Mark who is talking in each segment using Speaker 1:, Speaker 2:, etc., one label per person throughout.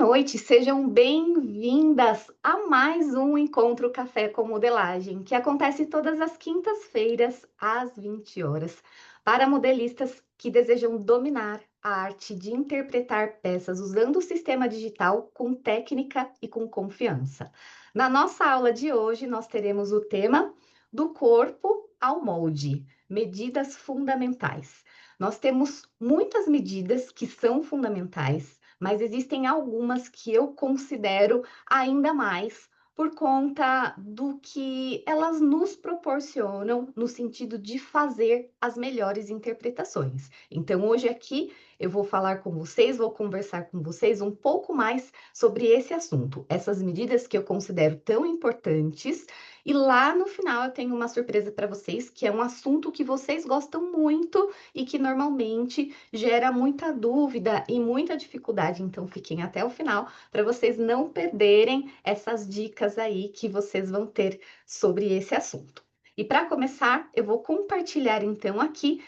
Speaker 1: noite, sejam bem-vindas a mais um Encontro Café com Modelagem, que acontece todas as quintas-feiras, às 20 horas, para modelistas que desejam dominar a arte de interpretar peças usando o sistema digital com técnica e com confiança. Na nossa aula de hoje, nós teremos o tema do corpo ao molde, medidas fundamentais. Nós temos muitas medidas que são fundamentais, mas existem algumas que eu considero ainda mais por conta do que elas nos proporcionam no sentido de fazer as melhores interpretações. Então, hoje aqui eu vou falar com vocês, vou conversar com vocês um pouco mais sobre esse assunto, essas medidas que eu considero tão importantes. E lá no final eu tenho uma surpresa para vocês, que é um assunto que vocês gostam muito e que normalmente gera muita dúvida e muita dificuldade. Então, fiquem até o final para vocês não perderem essas dicas aí que vocês vão ter sobre esse assunto. E para começar, eu vou compartilhar então aqui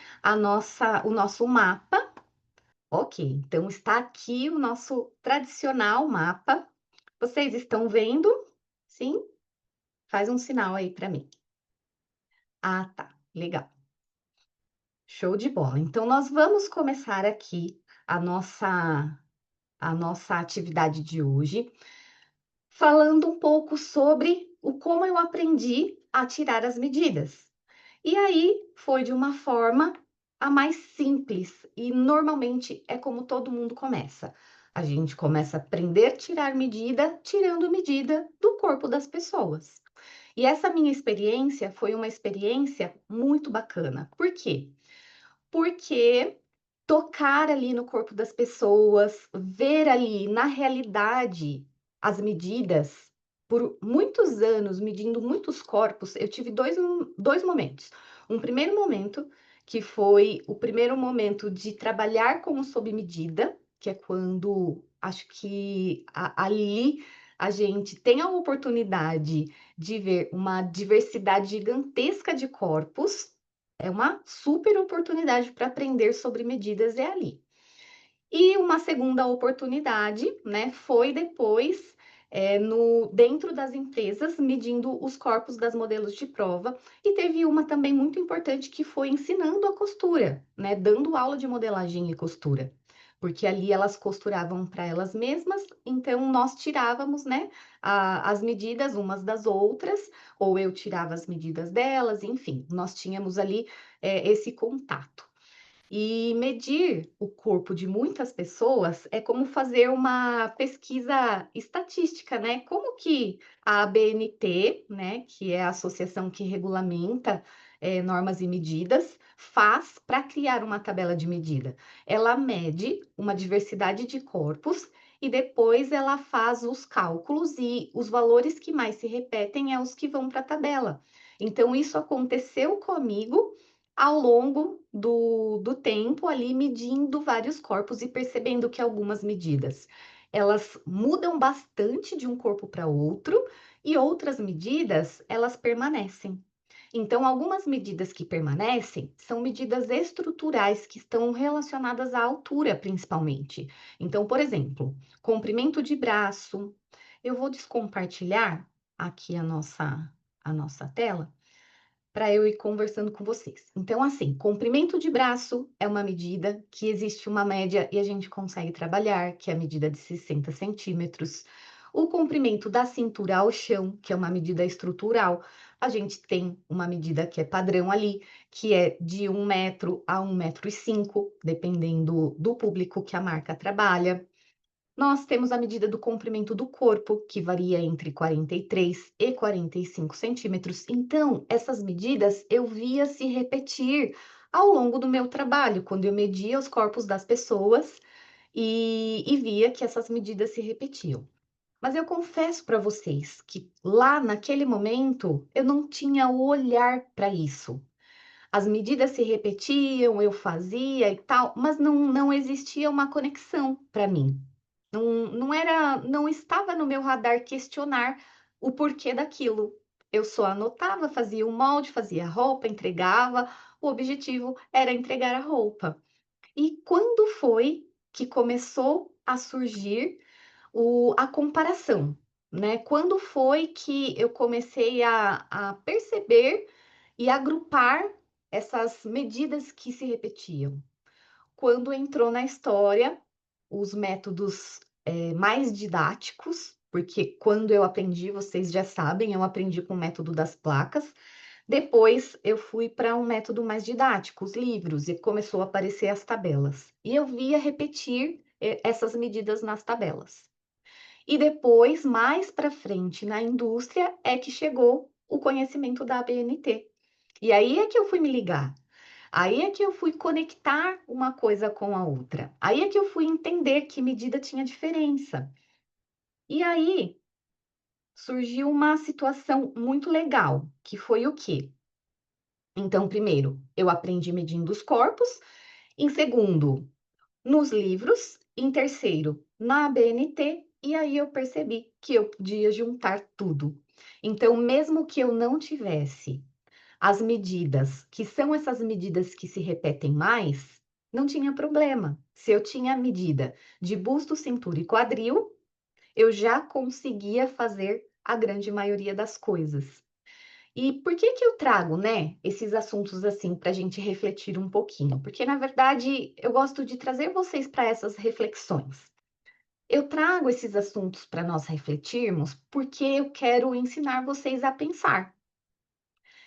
Speaker 1: o nosso mapa. Ok, então está aqui o nosso tradicional mapa. Vocês estão vendo? Sim? Faz um sinal aí para mim. Ah, tá. Legal. Show de bola. Então, nós vamos começar aqui a nossa, a nossa atividade de hoje, falando um pouco sobre o como eu aprendi a tirar as medidas. E aí foi de uma forma a mais simples, e normalmente é como todo mundo começa. A gente começa a aprender a tirar medida, tirando medida do corpo das pessoas. E essa minha experiência foi uma experiência muito bacana. Por quê? Porque tocar ali no corpo das pessoas, ver ali na realidade as medidas, por muitos anos, medindo muitos corpos, eu tive dois momentos. Um primeiro momento, que foi o primeiro momento de trabalhar como sob medida, que é quando acho que ali a gente tem a oportunidade de ver uma diversidade gigantesca de corpos. É uma super oportunidade para aprender sobre medidas é ali. E uma segunda oportunidade, né, foi depois no dentro das empresas, medindo os corpos das modelos de prova. E teve uma também muito importante que foi ensinando a costura, né, dando aula de modelagem e costura. Porque ali elas costuravam para elas mesmas, então nós tirávamos, né, as medidas umas das outras, ou eu tirava as medidas delas, enfim, nós tínhamos ali esse contato. E medir o corpo de muitas pessoas é como fazer uma pesquisa estatística, né? Como que a ABNT, né, que é a associação que regulamenta normas e medidas, faz para criar uma tabela de medida? Ela mede uma diversidade de corpos e depois ela faz os cálculos e os valores que mais se repetem é os que vão para a tabela. Então, isso aconteceu comigo ao longo do tempo ali medindo vários corpos e percebendo que algumas medidas elas mudam bastante de um corpo para outro e outras medidas elas permanecem. Então, algumas medidas que permanecem são medidas estruturais que estão relacionadas à altura, principalmente. Então, por exemplo, comprimento de braço. Eu vou descompartilhar aqui a nossa tela para eu ir conversando com vocês. Então, assim, comprimento de braço é uma medida que existe uma média e a gente consegue trabalhar, que é a medida de 60 centímetros. O comprimento da cintura ao chão, que é uma medida estrutural, a gente tem uma medida que é padrão ali, que é de 1 metro a 1,5 m, dependendo do público que a marca trabalha. Nós temos a medida do comprimento do corpo, que varia entre 43 e 45 centímetros. Então, essas medidas eu via se repetir ao longo do meu trabalho, quando eu media os corpos das pessoas e via que essas medidas se repetiam. Mas eu confesso para vocês que lá naquele momento eu não tinha o olhar para isso. As medidas se repetiam, eu fazia e tal, mas não existia uma conexão para mim. Não estava no meu radar questionar o porquê daquilo. Eu só anotava, fazia o molde, fazia a roupa, entregava. O objetivo era entregar a roupa. E quando foi que começou a surgir a comparação, né? Quando foi que eu comecei a perceber e agrupar essas medidas que se repetiam? Quando entrou na história os métodos mais didáticos, porque quando eu aprendi, vocês já sabem, eu aprendi com o método das placas. Depois eu fui para um método mais didático, os livros, e começou a aparecer as tabelas. E eu via repetir essas medidas nas tabelas. E depois, mais para frente, na indústria, é que chegou o conhecimento da ABNT. E aí é que eu fui me ligar. Aí é que eu fui conectar uma coisa com a outra. Aí é que eu fui entender que medida tinha diferença. E aí surgiu uma situação muito legal, que foi o quê? Então, primeiro, eu aprendi medindo os corpos. Em segundo, nos livros. Em terceiro, na ABNT. E aí eu percebi que eu podia juntar tudo. Então, mesmo que eu não tivesse as medidas, que são essas medidas que se repetem mais, não tinha problema. Se eu tinha a medida de busto, cintura e quadril, eu já conseguia fazer a grande maioria das coisas. E por que que eu trago, né, esses assuntos assim para a gente refletir um pouquinho? Porque na verdade eu gosto de trazer vocês para essas reflexões. Eu trago esses assuntos para nós refletirmos porque eu quero ensinar vocês a pensar,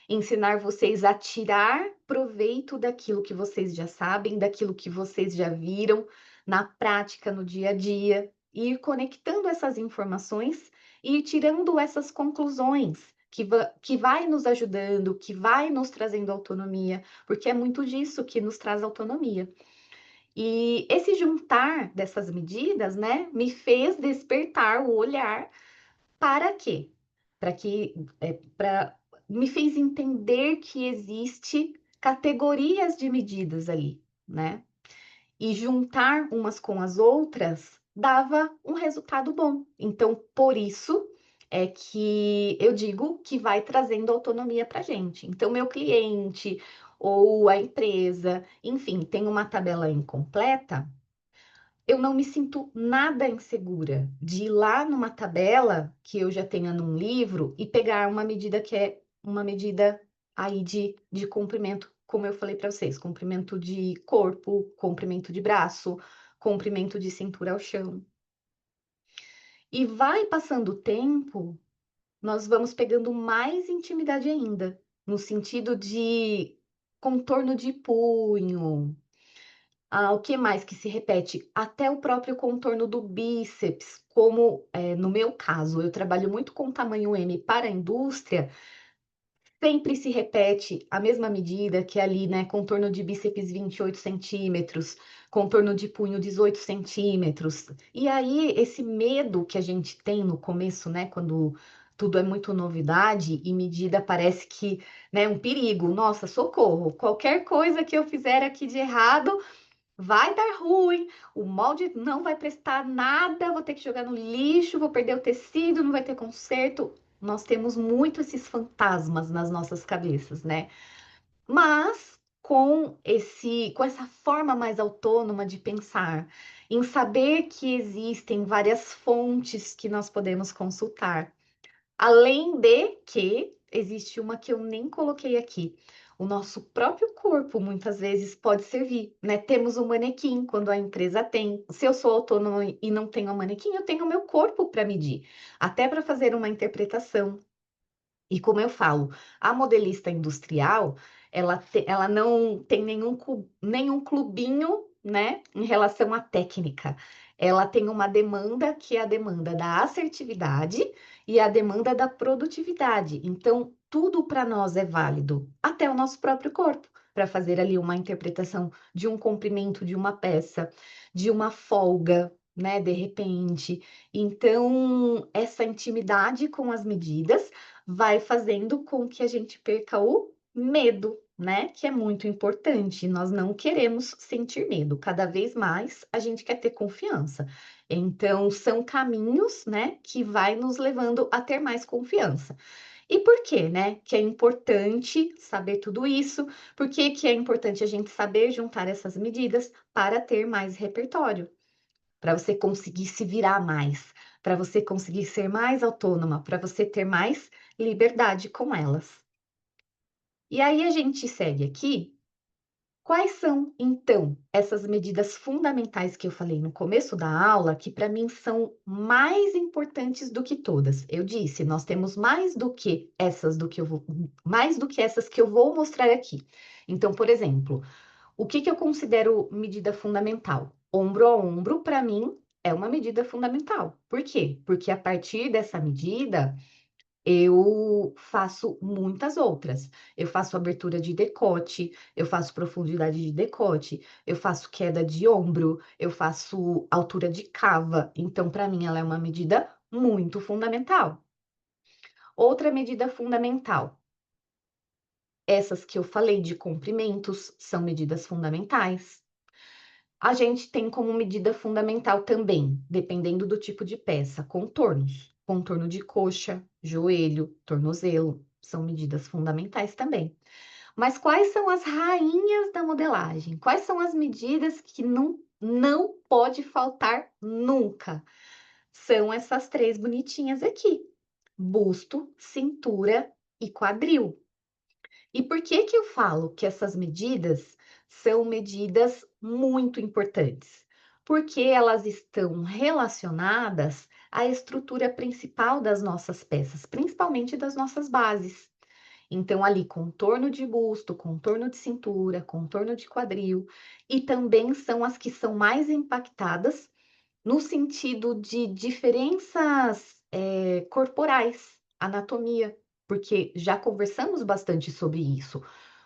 Speaker 1: ensinar vocês a tirar proveito daquilo que vocês já sabem, daquilo que vocês já viram na prática, no dia a dia, e ir conectando essas informações e ir tirando essas conclusões que vai nos ajudando, que vai nos trazendo autonomia, porque é muito disso que nos traz autonomia. E esse juntar dessas medidas, né, me fez despertar o olhar para quê? Para que, para me fez entender que existe categorias de medidas ali, né? E juntar umas com as outras dava um resultado bom. Então, por isso é que eu digo que vai trazendo autonomia para a gente. Então, meu cliente ou a empresa, enfim, tem uma tabela incompleta, eu não me sinto nada insegura de ir lá numa tabela que eu já tenha num livro e pegar uma medida que é uma medida aí de comprimento, como eu falei para vocês, comprimento de corpo, comprimento de braço, comprimento de cintura ao chão. E vai passando o tempo, nós vamos pegando mais intimidade ainda, no sentido de contorno de punho. O que mais que se repete? Até o próprio contorno do bíceps, como no meu caso, eu trabalho muito com tamanho M para a indústria, sempre se repete a mesma medida que é ali, né? Contorno de bíceps 28 centímetros, contorno de punho 18 centímetros. E aí, esse medo que a gente tem no começo, né? Quando tudo é muito novidade e medida parece que, né, um perigo. Nossa, socorro! Qualquer coisa que eu fizer aqui de errado vai dar ruim, o molde não vai prestar nada, vou ter que jogar no lixo, vou perder o tecido, não vai ter conserto. Nós temos muito esses fantasmas nas nossas cabeças, né? Mas com essa forma mais autônoma de pensar, em saber que existem várias fontes que nós podemos consultar. Além de que existe uma que eu nem coloquei aqui. O nosso próprio corpo muitas vezes pode servir, né? Temos um manequim quando a empresa tem. Se eu sou autônoma e não tenho um manequim, eu tenho o meu corpo para medir, até para fazer uma interpretação. E como eu falo, a modelista industrial, ela não tem nenhum clubinho, né, em relação à técnica. Ela tem uma demanda que é a demanda da assertividade e a demanda da produtividade. Então, tudo para nós é válido, até o nosso próprio corpo, para fazer ali uma interpretação de um comprimento de uma peça, de uma folga, né, de repente. Então, essa intimidade com as medidas vai fazendo com que a gente perca o medo, né? Que é muito importante. Nós não queremos sentir medo. Cada vez mais a gente quer ter confiança. Então, são caminhos, né, que vai nos levando a ter mais confiança. E por quê, né? Que é importante saber tudo isso? Por que que é importante a gente saber juntar essas medidas para ter mais repertório? para você conseguir se virar mais, para você conseguir ser mais autônoma, para você ter mais liberdade com elas. E aí a gente segue aqui. Quais são, então, essas medidas fundamentais que eu falei no começo da aula, que para mim são mais importantes do que todas? Eu disse, nós temos mais do que essas mais do que essas que eu vou mostrar aqui. Então, por exemplo, o que que eu considero medida fundamental? Ombro a ombro, para mim, é uma medida fundamental. Por quê? Porque a partir dessa medida eu faço muitas outras. Eu faço abertura de decote, eu faço profundidade de decote, eu faço queda de ombro, eu faço altura de cava. Então, para mim, ela é uma medida muito fundamental. Outra medida fundamental, essas que eu falei de comprimentos, são medidas fundamentais. A gente tem como medida fundamental também, dependendo do tipo de peça, contornos. Contorno de coxa, joelho, tornozelo, são medidas fundamentais também. Mas quais são as rainhas da modelagem? Quais são as medidas que não pode faltar nunca? São essas três bonitinhas aqui: busto, cintura e quadril. E por que que eu falo que essas medidas são medidas muito importantes? Porque elas estão relacionadas à estrutura principal das nossas peças, principalmente das nossas bases. Então, ali, contorno de busto, contorno de cintura, contorno de quadril, e também são as que são mais impactadas no sentido de diferenças corporais, anatomia, porque já conversamos bastante sobre isso.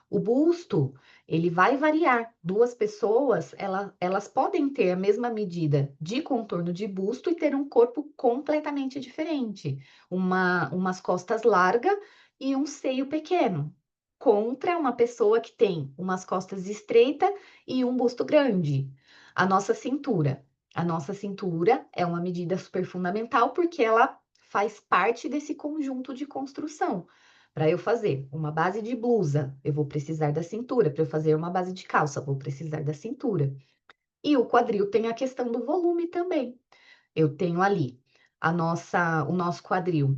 Speaker 1: O busto, ele vai variar. Duas pessoas, elas podem ter a mesma medida de contorno de busto e ter um corpo completamente diferente. Umas costas largas e um seio pequeno. Contra uma pessoa que tem umas costas estreitas e um busto grande. A nossa cintura. A nossa cintura é uma medida super fundamental porque ela faz parte desse conjunto de construção. Para eu fazer uma base de blusa, eu vou precisar da cintura. Para eu fazer uma base de calça, vou precisar da cintura. E o quadril tem a questão do volume também. Eu tenho ali o nosso quadril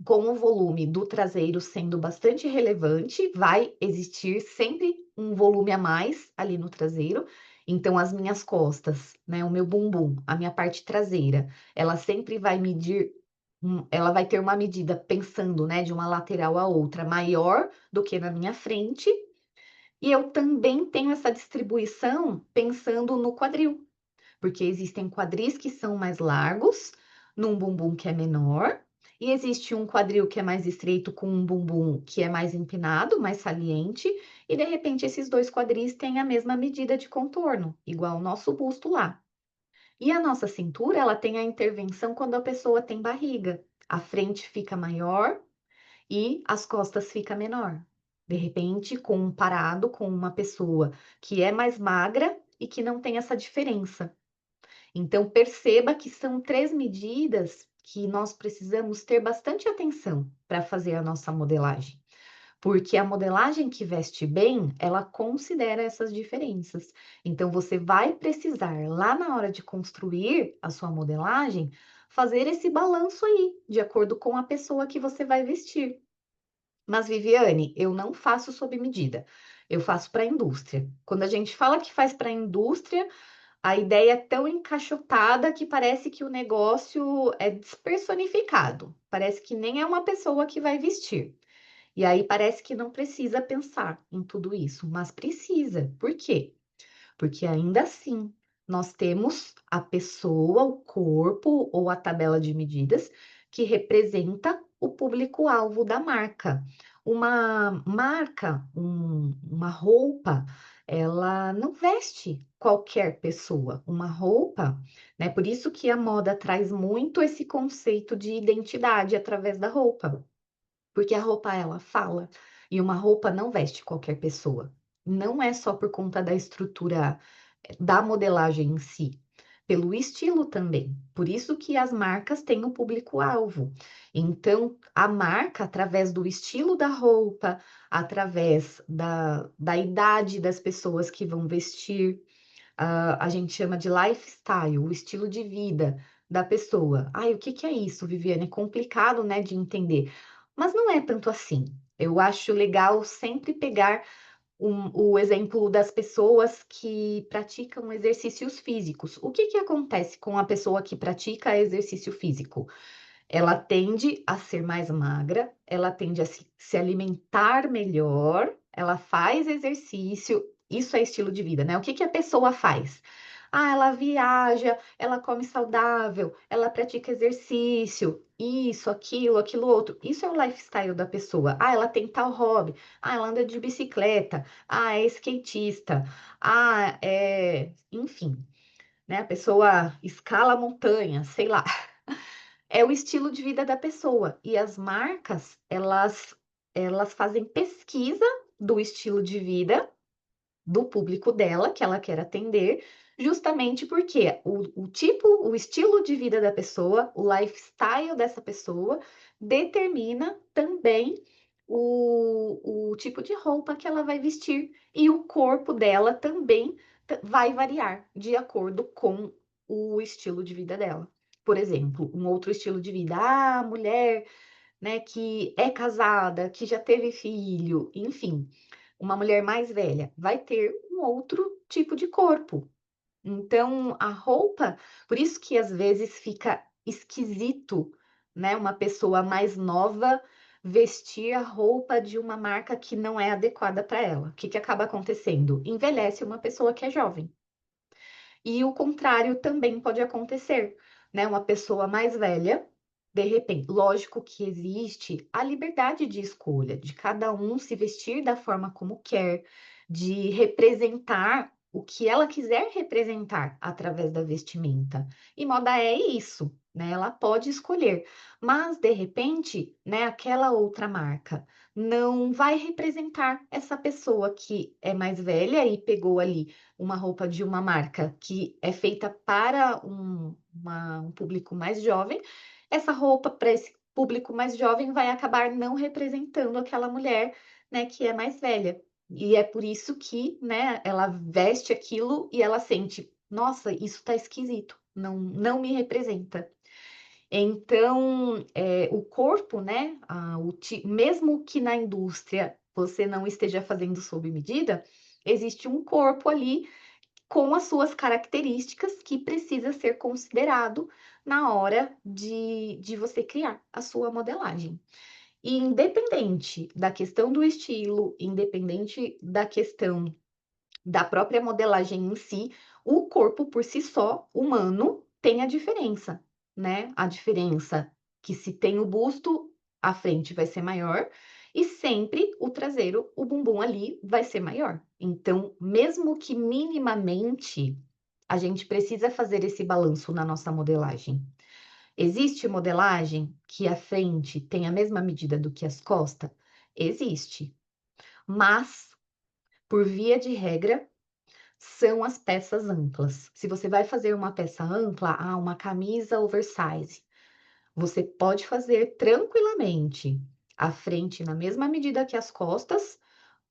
Speaker 1: com o volume do traseiro sendo bastante relevante, vai existir sempre um volume a mais ali no traseiro. Então, as minhas costas, né, o meu bumbum, a minha parte traseira, ela sempre vai medir, ela vai ter uma medida pensando, né, de uma lateral a outra maior do que na minha frente. E eu também tenho essa distribuição pensando no quadril, porque existem quadris que são mais largos, num bumbum que é menor, e existe um quadril que é mais estreito com um bumbum que é mais empinado, mais saliente, e de repente esses dois quadris têm a mesma medida de contorno, igual o nosso busto lá. E a nossa cintura, ela tem a intervenção quando a pessoa tem barriga. A frente fica maior e as costas fica menor. De repente, comparado com uma pessoa que é mais magra e que não tem essa diferença. Então, perceba que são três medidas que nós precisamos ter bastante atenção para fazer a nossa modelagem. Porque a modelagem que veste bem, ela considera essas diferenças. Então, você vai precisar, lá na hora de construir a sua modelagem, fazer esse balanço aí, de acordo com a pessoa que você vai vestir. Mas, Viviane, eu não faço sob medida. Eu faço para a indústria. Quando a gente fala que faz para a indústria, a ideia é tão encaixotada que parece que o negócio é despersonificado. Parece que nem é uma pessoa que vai vestir. E aí parece que não precisa pensar em tudo isso, mas precisa. Por quê? Porque ainda assim nós temos a pessoa, o corpo ou a tabela de medidas que representa o público-alvo da marca. Uma marca, uma roupa, ela não veste qualquer pessoa. Uma roupa, né? Por isso que a moda traz muito esse conceito de identidade através da roupa. Porque a roupa, ela fala, e uma roupa não veste qualquer pessoa. Não é só por conta da estrutura da modelagem em si, pelo estilo também. Por isso que as marcas têm um público-alvo. Então, a marca, através do estilo da roupa, através da idade das pessoas que vão vestir, A gente chama de lifestyle, o estilo de vida da pessoa. Ai, o que que é isso, Viviane? É complicado, né, de entender. Mas não é tanto assim. Eu acho legal sempre pegar o exemplo das pessoas que praticam exercícios físicos. O que que acontece com a pessoa que pratica exercício físico? Ela tende a ser mais magra, ela tende a se alimentar melhor, ela faz exercício, isso é estilo de vida, né? O que que a pessoa faz? Ah, ela viaja, ela come saudável, ela pratica exercício, isso, aquilo outro. Isso é o lifestyle da pessoa. Ah, ela tem tal hobby. Ah, ela anda de bicicleta. Ah, é skatista. Ah, enfim, né? A pessoa escala a montanha, sei lá. É o estilo de vida da pessoa. E as marcas, elas fazem pesquisa do estilo de vida do público dela, que ela quer atender, justamente porque o estilo de vida da pessoa, o lifestyle dessa pessoa, determina também o tipo de roupa que ela vai vestir. E o corpo dela também vai variar de acordo com o estilo de vida dela. Por exemplo, um outro estilo de vida, a mulher, né, que é casada, que já teve filho, enfim, uma mulher mais velha vai ter um outro tipo de corpo. Então, a roupa, por isso que às vezes fica esquisito, né, uma pessoa mais nova vestir a roupa de uma marca que não é adequada para ela. O que que acaba acontecendo? Envelhece uma pessoa que é jovem. E o contrário também pode acontecer, né? Uma pessoa mais velha, de repente, lógico que existe a liberdade de escolha, de cada um se vestir da forma como quer, de representar o que ela quiser representar através da vestimenta. E moda é isso, né? Ela pode escolher, mas de repente, né, aquela outra marca não vai representar essa pessoa que é mais velha e pegou ali uma roupa de uma marca que é feita para um público mais jovem, essa roupa para esse público mais jovem vai acabar não representando aquela mulher, né, que é mais velha. E é por isso que, né, ela veste aquilo e ela sente, nossa, isso tá esquisito, não me representa. Então, o corpo, né, mesmo que na indústria você não esteja fazendo sob medida, existe um corpo ali com as suas características que precisa ser considerado na hora de você criar a sua modelagem. E independente da questão do estilo, independente da questão da própria modelagem em si, o corpo por si só, humano, tem a diferença, né? A diferença que se tem o busto, a frente vai ser maior, e sempre o traseiro, o bumbum ali, vai ser maior. Então, mesmo que minimamente, a gente precisa fazer esse balanço na nossa modelagem. Existe modelagem que a frente tem a mesma medida do que as costas? Existe. Mas, por via de regra, são as peças amplas. Se você vai fazer uma peça ampla, uma camisa oversize, você pode fazer tranquilamente a frente na mesma medida que as costas,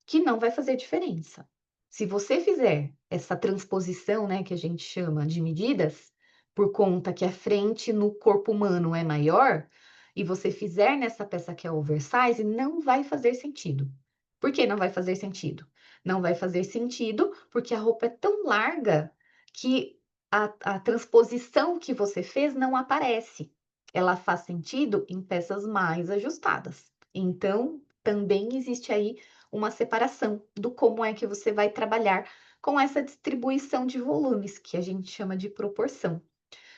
Speaker 1: que não vai fazer diferença. Se você fizer essa transposição, né, que a gente chama de medidas, por conta que a frente no corpo humano é maior, e você fizer nessa peça que é oversize, não vai fazer sentido. Por que não vai fazer sentido? Não vai fazer sentido porque a roupa é tão larga que a transposição que você fez não aparece. Ela faz sentido em peças mais ajustadas. Então, também existe aí uma separação do como é que você vai trabalhar com essa distribuição de volumes, que a gente chama de proporção.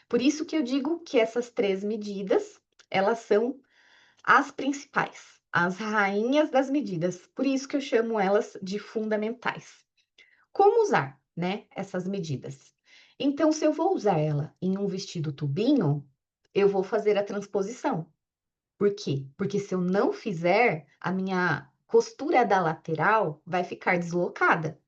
Speaker 1: Por isso que eu digo que essas três medidas, elas são as principais, as rainhas das medidas. Por isso que eu chamo elas de fundamentais. Como usar, né, essas medidas? Então, se eu vou usar ela em um vestido tubinho, eu vou fazer a transposição. Por quê? Porque se eu não fizer, a minha costura da lateral vai ficar deslocada.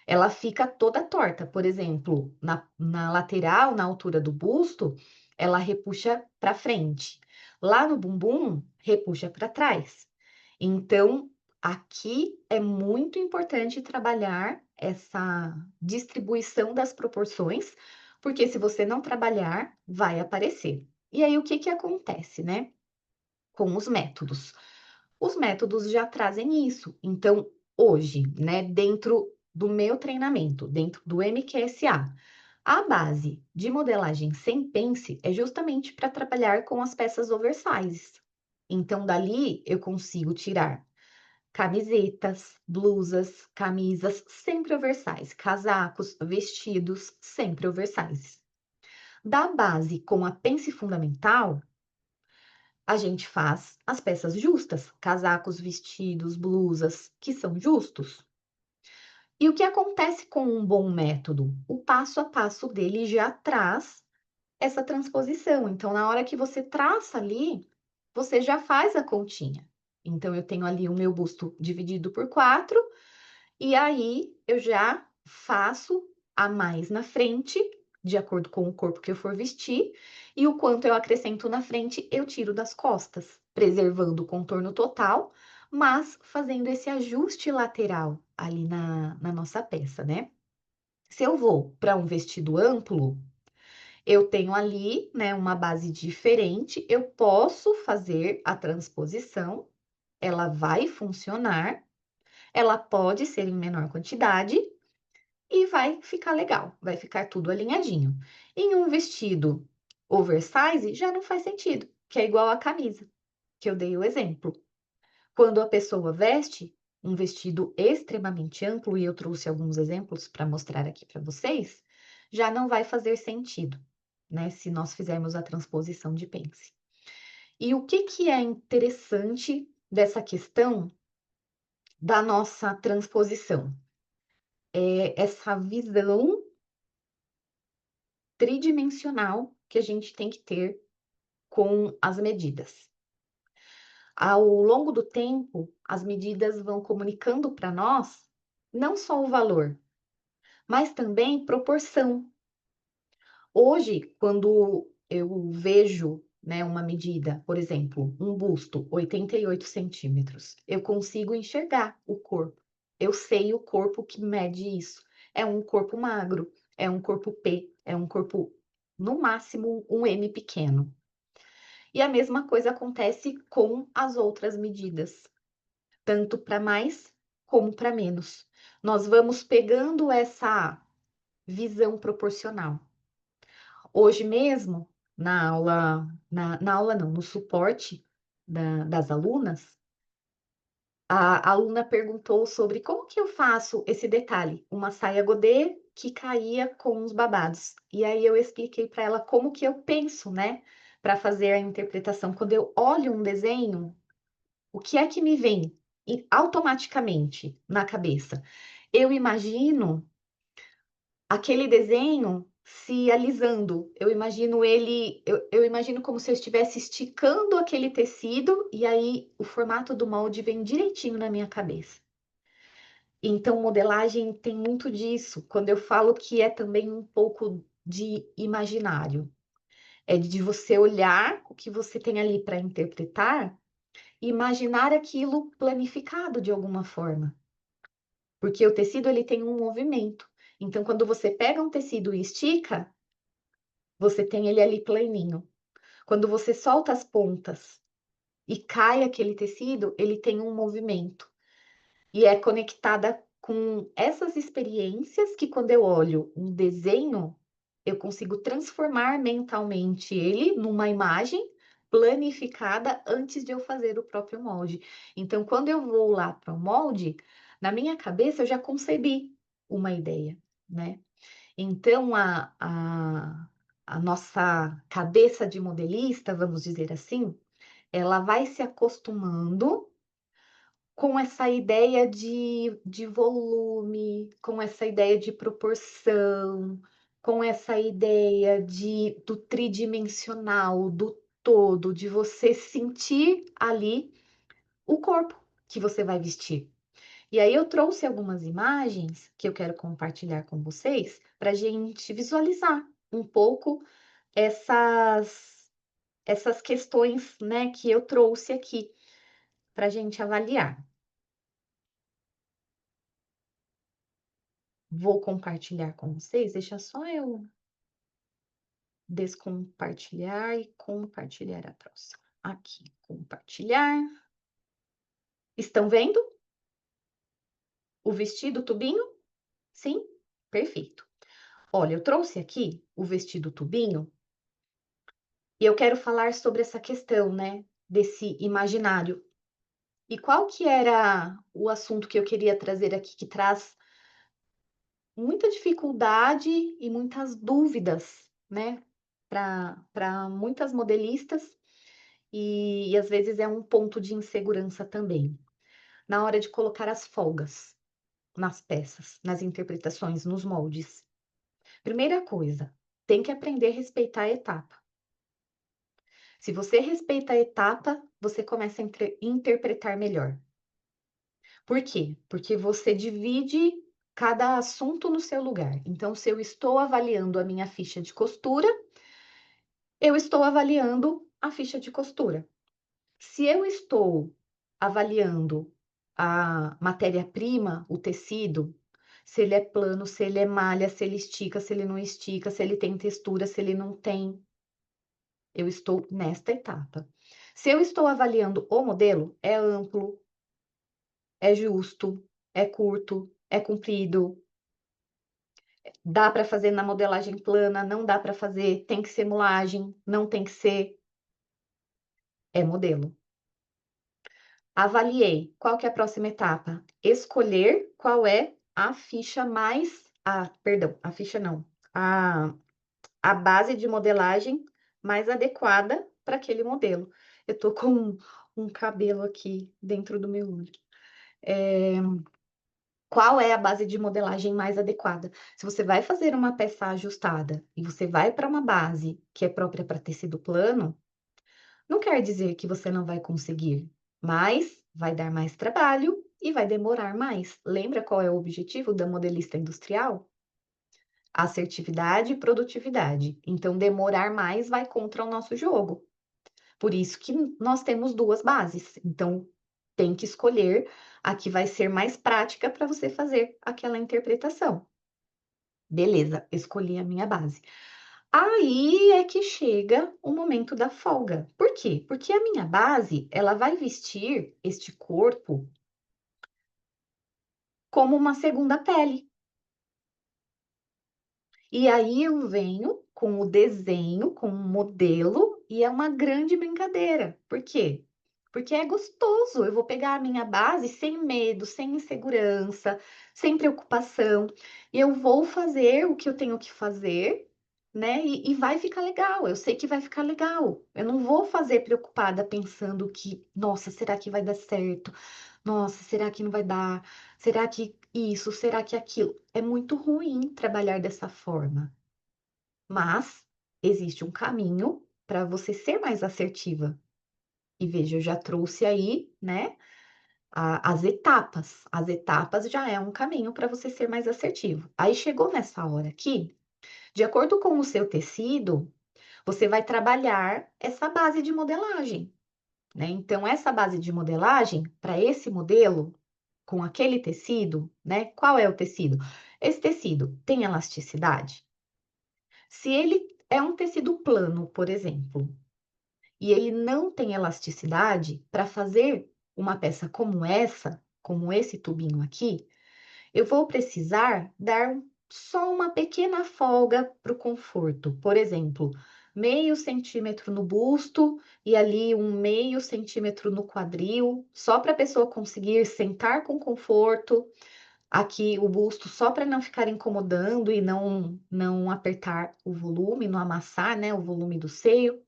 Speaker 1: Ela fica toda torta. Por exemplo, na lateral, na altura do busto, ela repuxa para frente. Lá no bumbum, repuxa para trás. Então, Aqui é muito importante trabalhar essa distribuição das proporções, porque se você não trabalhar, vai aparecer. E aí, o que que acontece, né? Com os métodos. Os métodos já trazem isso. Então, hoje, né, dentro do meu treinamento, dentro do MQSA, a base de modelagem sem pence é justamente para trabalhar com as peças oversizes. Então, dali eu consigo tirar camisetas, blusas, camisas sempre oversize, casacos, vestidos sempre oversize. Da base com a pence fundamental, a gente faz as peças justas, casacos, vestidos, blusas, que são justos. E o que acontece com um bom método? O passo a passo dele já traz essa transposição. Então, na hora que você traça ali, você já faz a continha. Então, eu tenho ali o meu busto dividido por 4, e aí eu já faço a mais na frente, de acordo com o corpo que eu for vestir, e o quanto eu acrescento na frente, eu tiro das costas, preservando o contorno total, mas fazendo esse ajuste lateral ali na nossa peça, né? Se eu vou para um vestido amplo, eu tenho ali, né, uma base diferente, eu posso fazer a transposição, ela vai funcionar, ela pode ser em menor quantidade e vai ficar legal, vai ficar tudo alinhadinho. Em um vestido oversize, já não faz sentido, que é igual a camisa, que eu dei o exemplo. Quando a pessoa veste um vestido extremamente amplo, e eu trouxe alguns exemplos para mostrar aqui para vocês, já não vai fazer sentido, né? Se nós fizermos a transposição de pence. E o que que é interessante dessa questão da nossa transposição? É essa visão tridimensional que a gente tem que ter com as medidas. Ao longo do tempo, as medidas vão comunicando para nós não só o valor, mas também proporção. Hoje, quando eu vejo, né, uma medida, por exemplo, um busto 88 centímetros, eu consigo enxergar o corpo. Eu sei o corpo que mede isso. É um corpo magro, é um corpo P, é um corpo, no máximo, um M pequeno. E a mesma coisa acontece com as outras medidas, tanto para mais como para menos. Nós vamos pegando essa visão proporcional. Hoje mesmo, na aula não, no suporte das alunas, a aluna perguntou sobre como que eu faço esse detalhe, uma saia godê que caía com os babados. E aí eu expliquei para ela como que eu penso, né, para fazer a interpretação. Quando eu olho um desenho, o que é que me vem automaticamente na cabeça? Eu imagino aquele desenho se alisando. Eu imagino ele, eu imagino como se eu estivesse esticando aquele tecido e aí o formato do molde vem direitinho na minha cabeça. Então, modelagem tem muito disso. Quando eu falo que é também um pouco de imaginário, é de você olhar o que você tem ali para interpretar e imaginar aquilo planificado de alguma forma. Porque o tecido ele tem um movimento. Então, quando você pega um tecido e estica, você tem ele ali planinho. Quando você solta as pontas e cai aquele tecido, ele tem um movimento. E é conectada com essas experiências que, quando eu olho um desenho, eu consigo transformar mentalmente ele numa imagem planificada antes de eu fazer o próprio molde. Então, quando eu vou lá para o molde, na minha cabeça eu já concebi uma ideia, né? Então, a nossa cabeça de modelista, vamos dizer assim, ela vai se acostumando com essa ideia de volume, com essa ideia de proporção, com essa ideia do tridimensional, do todo, de você sentir ali o corpo que você vai vestir. E aí eu trouxe algumas imagens que eu quero compartilhar com vocês para a gente visualizar um pouco essas questões, né, que eu trouxe aqui para a gente avaliar. vou compartilhar com vocês. Deixa só eu descompartilhar e compartilhar a próxima. Aqui, compartilhar. Estão vendo o vestido tubinho? Sim? Perfeito. Olha, eu trouxe aqui o vestido tubinho e eu quero falar sobre essa questão, né, desse imaginário. E qual que era o assunto que eu queria trazer aqui, que traz muita dificuldade e muitas dúvidas, né, para muitas modelistas e às vezes é um ponto de insegurança também, na hora de colocar as folgas nas peças, nas interpretações, nos moldes. Primeira coisa, tem que aprender a respeitar a etapa. Se você respeita a etapa, você começa a interpretar melhor. Por quê? Porque você divide cada assunto no seu lugar. Então, se eu estou avaliando a minha ficha de costura, eu estou avaliando a ficha de costura. Se eu estou avaliando a matéria-prima, o tecido, se ele é plano, se ele é malha, se ele estica, se ele não estica, se ele tem textura, se ele não tem, eu estou nesta etapa. Se eu estou avaliando o modelo, é amplo, é justo, é curto, é comprido, dá para fazer na modelagem plana, não dá para fazer, tem que ser mulagem, não tem que ser, é modelo. Avaliei. Qual que é a próxima etapa? Escolher qual é a ficha mais, perdão, a ficha não, a base de modelagem mais adequada para aquele modelo. Eu tô com um cabelo aqui dentro do meu olho. Qual é a base de modelagem mais adequada? Se você vai fazer uma peça ajustada e você vai para uma base que é própria para tecido plano, não quer dizer que você não vai conseguir, mas vai dar mais trabalho e vai demorar mais. Lembra qual é o objetivo da modelista industrial? Assertividade e produtividade. Então, demorar mais vai contra o nosso jogo. Por isso que nós temos duas bases. Então, tem que escolher a que vai ser mais prática para você fazer aquela interpretação. Beleza, escolhi a minha base. Aí é que chega o momento da folga. Por quê? Porque a minha base, ela vai vestir este corpo como uma segunda pele. E aí eu venho com o desenho, com o modelo, e é uma grande brincadeira. Por quê? Porque é gostoso. Eu vou pegar a minha base sem medo, sem insegurança, sem preocupação, e eu vou fazer o que eu tenho que fazer, né? E vai ficar legal. Eu sei que vai ficar legal. Eu não vou fazer preocupada pensando que, nossa, será que vai dar certo? Nossa, será que não vai dar? Será que isso? Será que aquilo? É muito ruim trabalhar dessa forma, mas existe um caminho para você ser mais assertiva. E veja, eu já trouxe aí, né, as etapas. As etapas já é um caminho para você ser mais assertivo. Aí chegou nessa hora aqui, de acordo com o seu tecido, você vai trabalhar essa base de modelagem, né? Então, essa base de modelagem, para esse modelo, com aquele tecido, né? Qual é o tecido? Esse tecido tem elasticidade? Se ele é um tecido plano, por exemplo, e ele não tem elasticidade, para fazer uma peça como essa, como esse tubinho aqui, eu vou precisar dar só uma pequena folga para o conforto. Por exemplo, meio centímetro no busto e ali um meio centímetro no quadril, só para a pessoa conseguir sentar com conforto. Aqui o busto só para não ficar incomodando e não apertar o volume, não amassar, né, o volume do seio,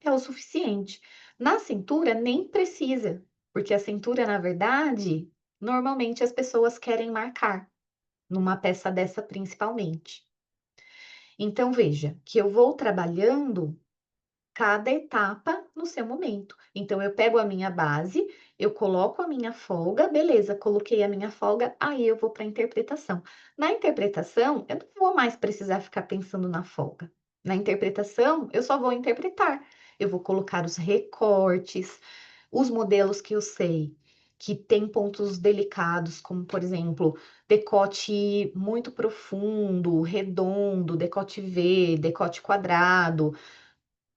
Speaker 1: é o suficiente. Na cintura nem precisa, porque a cintura, na verdade, normalmente as pessoas querem marcar numa peça dessa principalmente. Então veja que eu vou trabalhando cada etapa no seu momento. Então, eu pego a minha base, eu coloco a minha folga, beleza, coloquei a minha folga, aí eu vou para a interpretação. Na interpretação, eu não vou mais precisar ficar pensando na folga. Na interpretação, eu só vou interpretar. Eu vou colocar os recortes, os modelos que eu sei. que tem pontos delicados, como, por exemplo, decote muito profundo, redondo, decote V, decote quadrado,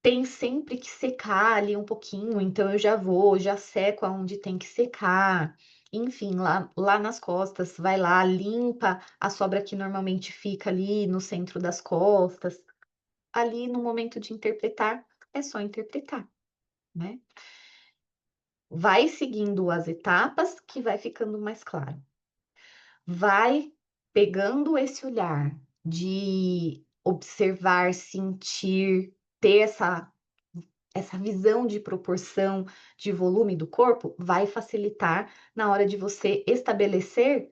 Speaker 1: tem sempre que secar ali um pouquinho, então eu já vou, já seco aonde tem que secar. Enfim, lá nas costas, vai lá, limpa a sobra que normalmente fica ali no centro das costas. Ali no momento de interpretar, é só interpretar, né? Vai seguindo as etapas que vai ficando mais claro. Vai pegando esse olhar de observar, sentir, ter essa visão de proporção, de volume do corpo, vai facilitar na hora de você estabelecer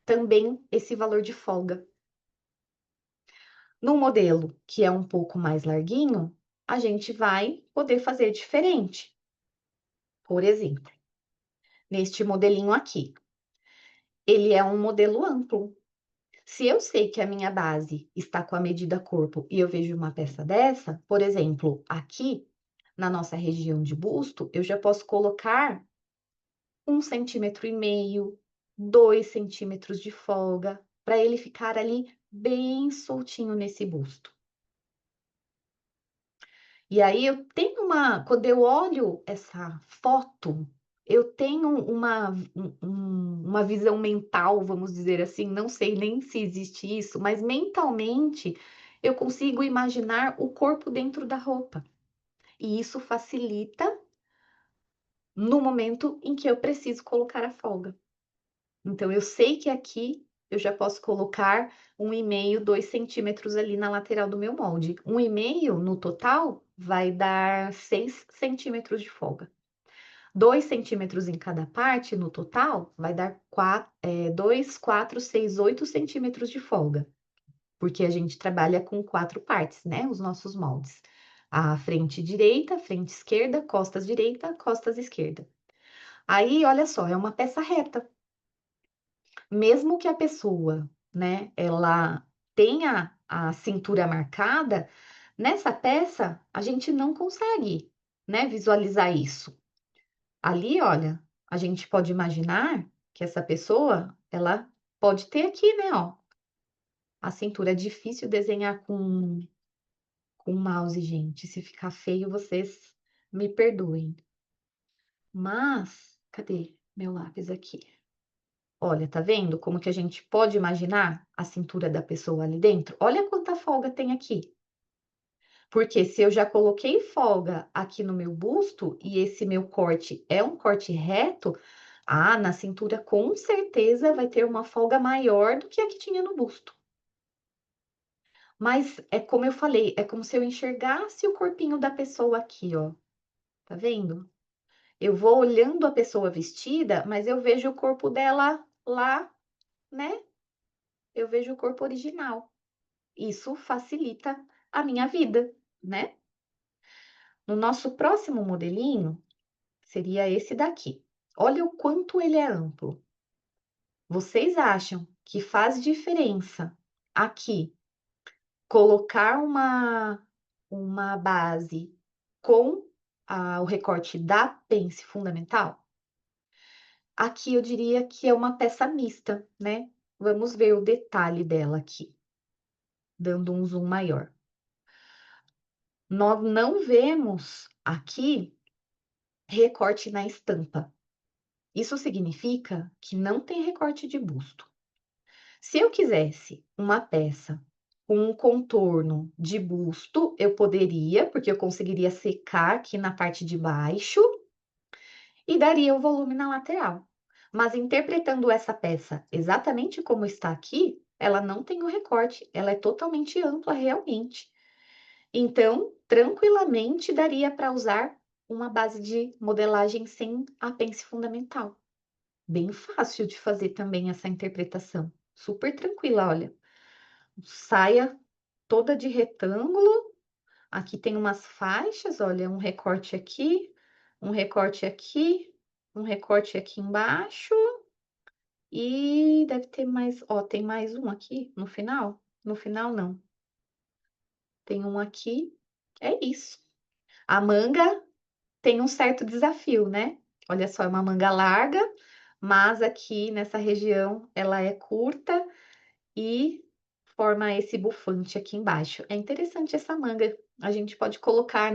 Speaker 1: também esse valor de folga. No modelo que é um pouco mais larguinho, a gente vai poder fazer diferente. Por exemplo, neste modelinho aqui, ele é um modelo amplo. Se eu sei que a minha base está com a medida corpo e eu vejo uma peça dessa, por exemplo, aqui na nossa região de busto, eu já posso colocar 1,5 cm, 2 cm de folga, para ele ficar ali bem soltinho nesse busto. E aí eu tenho quando eu olho essa foto, eu tenho uma visão mental, vamos dizer assim, não sei nem se existe isso, mas mentalmente eu consigo imaginar o corpo dentro da roupa. E isso facilita no momento em que eu preciso colocar a folga. Então, eu sei que aqui eu já posso colocar 1,5, 2 cm ali na lateral do meu molde. 1,5 no total vai dar 6 cm de folga. 2 cm em cada parte no total vai dar 2, 4, 6, 8 cm de folga. Porque a gente trabalha com 4 partes, né? Os nossos moldes. A frente direita, frente esquerda, costas direita, costas esquerda. Aí, olha só, é uma peça reta. Mesmo que a pessoa, né, ela tenha a cintura marcada, nessa peça a gente não consegue, né, visualizar isso. Ali, olha, a gente pode imaginar que essa pessoa, ela pode ter aqui, né, ó, a cintura. É difícil desenhar com mouse, gente. Se ficar feio, vocês me perdoem. Mas, cadê meu lápis aqui? Olha, tá vendo como que a gente pode imaginar a cintura da pessoa ali dentro? Olha quanta folga tem aqui. Porque se eu já coloquei folga aqui no meu busto e esse meu corte é um corte reto, na cintura com certeza vai ter uma folga maior do que a que tinha no busto. Mas é como eu falei, é como se eu enxergasse o corpinho da pessoa aqui, ó. Tá vendo? Eu vou olhando a pessoa vestida, mas eu vejo o corpo dela lá, né? Eu vejo o corpo original. Isso facilita a minha vida, né? No nosso próximo modelinho, seria esse daqui. Olha o quanto ele é amplo. Vocês acham que faz diferença aqui colocar uma base com o recorte da pence fundamental? Aqui eu diria que é uma peça mista, né? Vamos ver o detalhe dela aqui, dando um zoom maior. Nós não vemos aqui recorte na estampa. Isso significa que não tem recorte de busto. Se eu quisesse uma peça com um contorno de busto, eu poderia, porque eu conseguiria secar aqui na parte de baixo e daria o volume na lateral. Mas interpretando essa peça exatamente como está aqui, ela não tem o recorte, ela é totalmente ampla realmente. Então, tranquilamente daria para usar uma base de modelagem sem a pence fundamental. Bem fácil de fazer também essa interpretação. Super tranquila, olha. Saia toda de retângulo. Aqui tem umas faixas, olha, um recorte aqui, um recorte aqui, um recorte aqui embaixo. E deve ter mais, ó, tem mais um aqui no final? No final, não. Tem um aqui. É isso. A manga tem um certo desafio, né? Olha só, é uma manga larga, mas aqui nessa região ela é curta e forma esse bufante aqui embaixo. É interessante essa manga. A gente pode colocar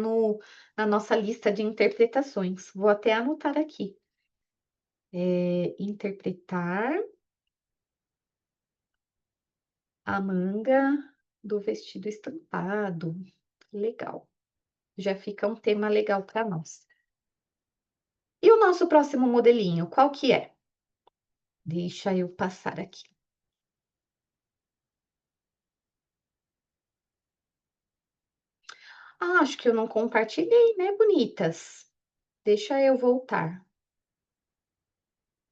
Speaker 1: na nossa lista de interpretações. Vou até anotar aqui. Interpretar a manga do vestido estampado. Legal. Já fica um tema legal para nós. E o nosso próximo modelinho, qual que é? Deixa eu passar aqui. Ah, acho que eu não compartilhei, né, bonitas? Deixa eu voltar.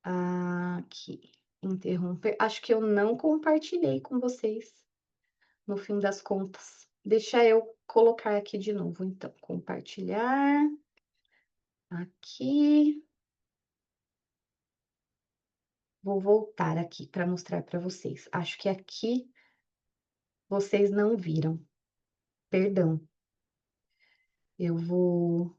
Speaker 1: Aqui, interromper. Acho que eu não compartilhei com vocês, no fim das contas. Deixa eu colocar aqui de novo, então. Compartilhar. Aqui. Vou voltar aqui para mostrar para vocês. Acho que aqui vocês não viram. Perdão. Eu vou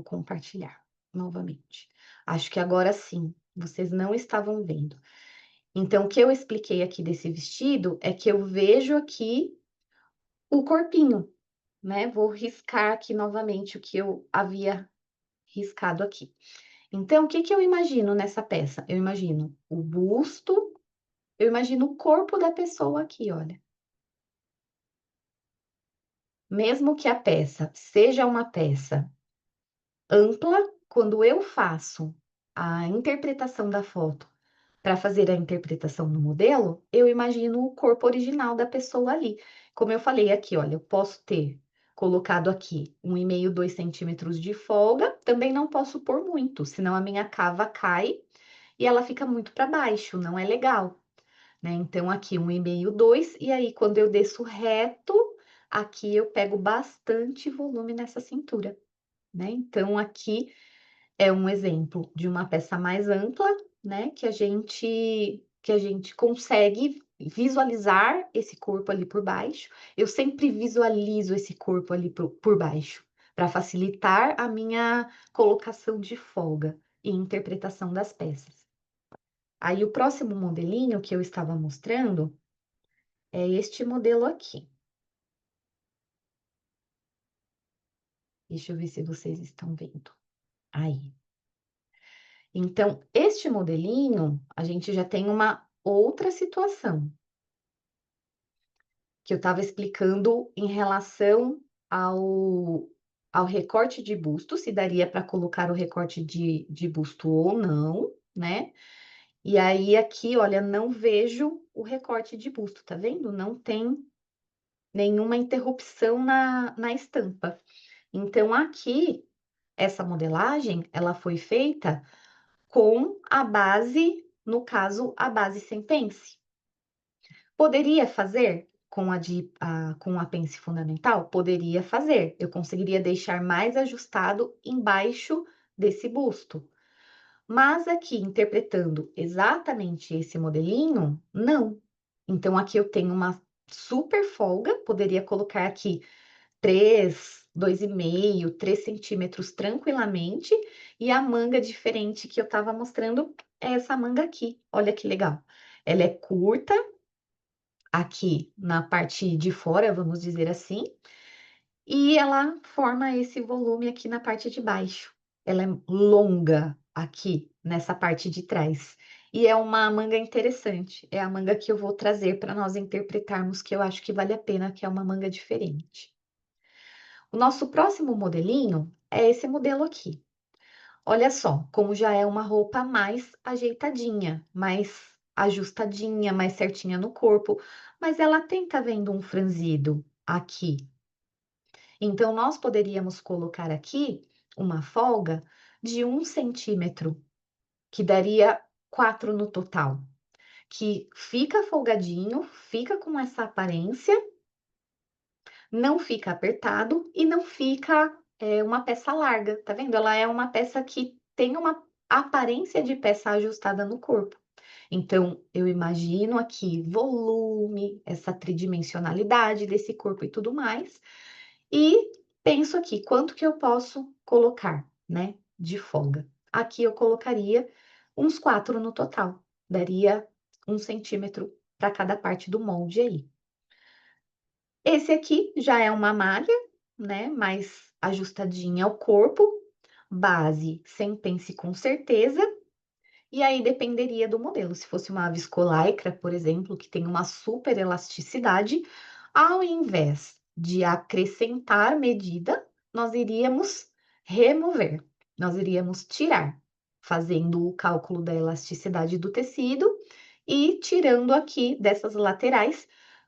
Speaker 1: compartilhar novamente. Acho que agora sim, vocês não estavam vendo. Então, o que eu expliquei aqui desse vestido é que eu vejo aqui o corpinho, né? Vou riscar aqui novamente o que eu havia riscado aqui. Então, o que que eu imagino nessa peça? Eu imagino o busto, eu imagino o corpo da pessoa aqui, olha. Mesmo que a peça seja uma peça ampla, quando eu faço a interpretação da foto para fazer a interpretação no modelo, eu imagino o corpo original da pessoa ali. Como eu falei aqui, olha, eu posso ter colocado aqui 1,5, 2 centímetros de folga, também não posso pôr muito, senão a minha cava cai e ela fica muito para baixo, não é legal, né? Então, aqui 1,5, 2, e aí quando eu desço reto, aqui eu pego bastante volume nessa cintura, né? Então, aqui é um exemplo de uma peça mais ampla, né, que a gente consegue visualizar esse corpo ali por baixo. Eu sempre visualizo esse corpo ali por baixo, para facilitar a minha colocação de folga e interpretação das peças. Aí o próximo modelinho que eu estava mostrando é este modelo aqui. Deixa eu ver se vocês estão vendo. Aí. Então, este modelinho, a gente já tem uma outra situação que eu estava explicando em relação ao, ao recorte de busto, se daria para colocar o recorte de busto ou não, né? E aí, aqui, olha, não vejo o recorte de busto, tá vendo? Não tem nenhuma interrupção na estampa. Então, aqui, essa modelagem, ela foi feita com a base, no caso, a base sem pence. Poderia fazer com a pence fundamental? Poderia fazer. Eu conseguiria deixar mais ajustado embaixo desse busto. Mas aqui, interpretando exatamente esse modelinho, não. Então, aqui eu tenho uma super folga, poderia colocar aqui 2,5, 3 centímetros tranquilamente, e a manga diferente que eu estava mostrando é essa manga aqui. Olha que legal. Ela é curta, aqui na parte de fora, vamos dizer assim, e ela forma esse volume aqui na parte de baixo. Ela é longa aqui nessa parte de trás. E é uma manga interessante. É a manga que eu vou trazer para nós interpretarmos, que eu acho que vale a pena, que é uma manga diferente. O nosso próximo modelinho é esse modelo aqui. Olha só, como já é uma roupa mais ajeitadinha, mais ajustadinha, mais certinha no corpo, mas ela tem, tá vendo um franzido aqui. Então, nós poderíamos colocar aqui uma folga de 1 centímetro, que daria 4 no total, que fica folgadinho, fica com essa aparência, não fica apertado e não fica uma peça larga, tá vendo? Ela é uma peça que tem uma aparência de peça ajustada no corpo. Então, eu imagino aqui volume, essa tridimensionalidade desse corpo e tudo mais, e penso aqui, quanto que eu posso colocar, né? de folga. Aqui eu colocaria uns 4 no total, daria 1 centímetro para cada parte do molde aí. Esse aqui já é uma malha, né, mais ajustadinha ao corpo, base sem pence com certeza, e aí dependeria do modelo. Se fosse uma viscolaicra, por exemplo, que tem uma super elasticidade, ao invés de acrescentar medida, nós iríamos remover, nós iríamos tirar, fazendo o cálculo da elasticidade do tecido e tirando aqui dessas laterais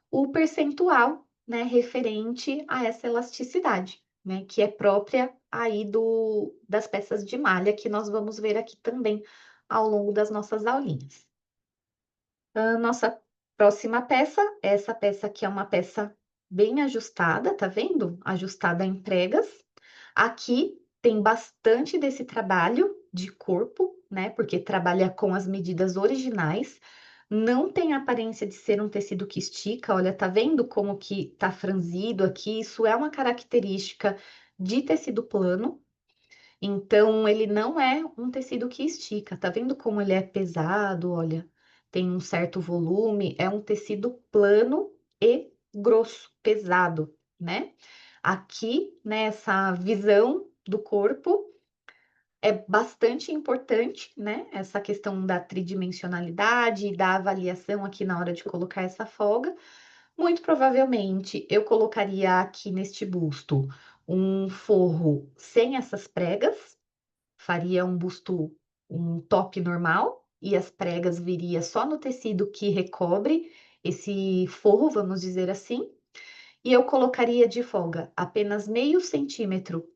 Speaker 1: o percentual, né, referente a essa elasticidade, né, que é própria aí das peças de malha que nós vamos ver aqui também ao longo das nossas aulinhas. A nossa próxima peça, essa peça aqui é uma peça bem ajustada, tá vendo? Ajustada em pregas. Aqui tem bastante desse trabalho de corpo, né? Porque trabalha com as medidas originais. Não tem aparência de ser um tecido que estica. Olha, tá vendo como que tá franzido aqui? Isso é uma característica de tecido plano. Então, ele não é um tecido que estica. Tá vendo como ele é pesado? Olha, tem um certo volume. É um tecido plano e grosso, pesado, né? Aqui, nessa visão do corpo, é bastante importante, né? Essa questão da tridimensionalidade, da avaliação aqui na hora de colocar essa folga. Muito provavelmente eu colocaria aqui neste busto um forro sem essas pregas, faria um busto, um top normal, e as pregas viria só no tecido que recobre esse forro, vamos dizer assim. E eu colocaria de folga apenas 0,5 centímetro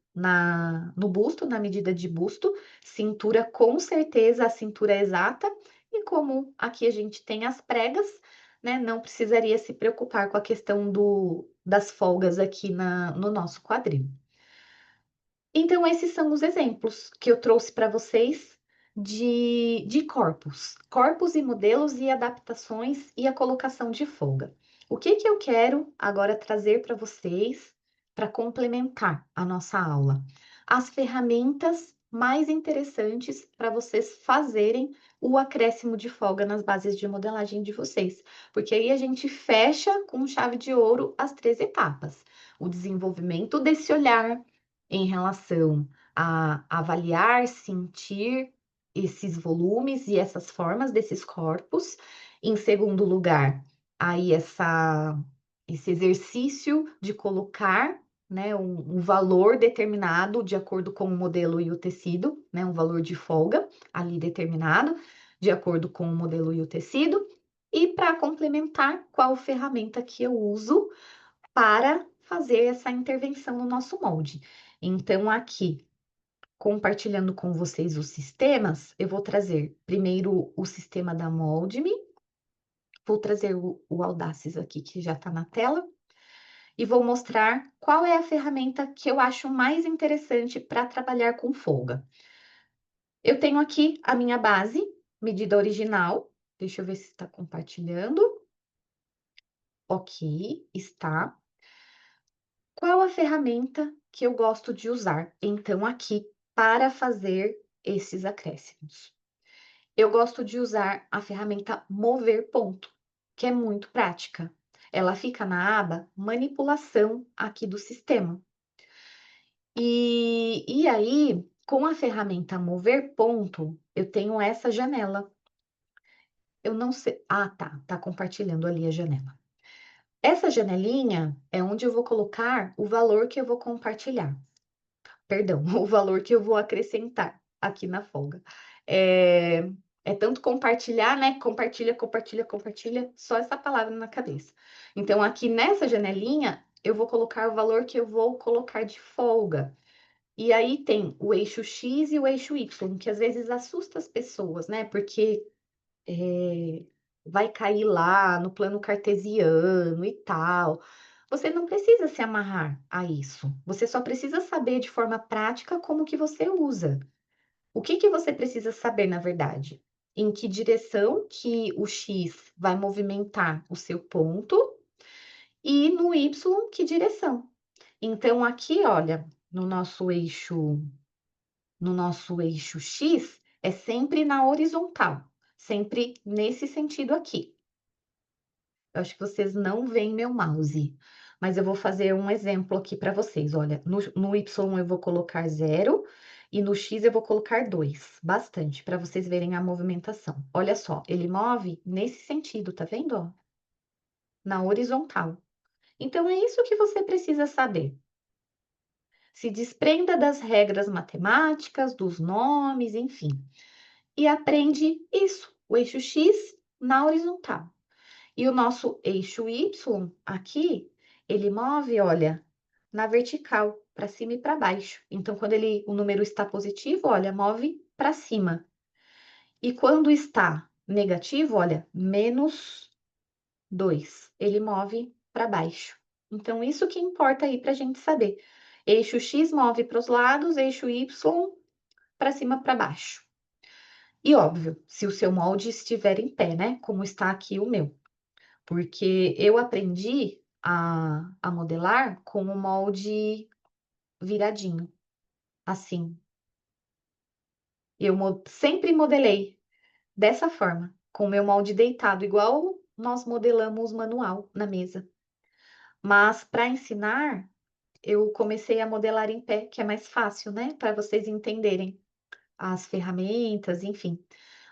Speaker 1: no busto, na medida de busto, cintura com certeza, a cintura é exata, e como aqui a gente tem as pregas, né, não precisaria se preocupar com a questão das folgas aqui no nosso quadril. Então, esses são os exemplos que eu trouxe para vocês de corpos, corpos e modelos e adaptações e a colocação de folga. O que que eu quero agora trazer para vocês para complementar a nossa aula? As ferramentas mais interessantes para vocês fazerem o acréscimo de folga nas bases de modelagem de vocês, porque aí a gente fecha com chave de ouro as 3 etapas. O desenvolvimento desse olhar em relação a avaliar, sentir esses volumes e essas formas desses corpos. Em segundo lugar, aí esse exercício de colocar, né, um valor determinado de acordo com o modelo e o tecido, né, um valor de folga ali determinado de acordo com o modelo e o tecido. E para complementar, qual ferramenta que eu uso para fazer essa intervenção no nosso molde. Então, aqui, compartilhando com vocês os sistemas, eu vou trazer primeiro o sistema da Mold-Me, vou trazer o Audaces aqui, que já está na tela, e vou mostrar qual é a ferramenta que eu acho mais interessante para trabalhar com folga. Eu tenho aqui a minha base, medida original, deixa eu ver se está compartilhando. Ok, está. Qual a ferramenta que eu gosto de usar, então, aqui para fazer esses acréscimos? Eu gosto de usar a ferramenta Mover Ponto, que é muito prática. Ela fica na aba Manipulação aqui do sistema. E aí, com a ferramenta Mover Ponto, eu tenho essa janela. Eu não sei. Ah, tá. Tá compartilhando ali a janela. Essa janelinha é onde eu vou colocar o valor que eu vou compartilhar. Perdão, o valor que eu vou acrescentar aqui na folga. É, é tanto compartilhar, né? Compartilha, compartilha, compartilha, só essa palavra na cabeça. Então, aqui nessa janelinha, eu vou colocar o valor que eu vou colocar de folga. E aí tem o eixo X e o eixo Y, que às vezes assusta as pessoas, né? Porque vai cair lá no plano cartesiano e tal. Você não precisa se amarrar a isso. Você só precisa saber de forma prática como que você usa. O que que você precisa saber, na verdade? Em que direção que o X vai movimentar o seu ponto e no Y, que direção. Então, aqui, olha, no nosso eixo no nosso eixo X é sempre na horizontal, sempre nesse sentido aqui. Eu acho que vocês não veem meu mouse, mas eu vou fazer um exemplo aqui para vocês. Olha, no Y eu vou colocar 0 e no X eu vou colocar 2, bastante, para vocês verem a movimentação. Olha só, ele move nesse sentido, tá vendo? Ó? Na horizontal. Então, é isso que você precisa saber. Se desprenda das regras matemáticas, dos nomes, enfim, e aprende isso, o eixo X na horizontal. E o nosso eixo Y aqui, ele move, olha, na vertical, para cima e para baixo. Então, quando o número está positivo, olha, move para cima. E quando está negativo, olha, -2, ele move para baixo. Então, isso que importa aí para a gente saber. Eixo X move para os lados, eixo Y para cima, para baixo. E óbvio, se o seu molde estiver em pé, né? Como está aqui o meu. Porque eu aprendi a modelar com o molde viradinho, assim. Eu sempre modelei dessa forma, com o meu molde deitado, igual nós modelamos manual na mesa. Mas para ensinar, eu comecei a modelar em pé, que é mais fácil, né? Para vocês entenderem as ferramentas, enfim.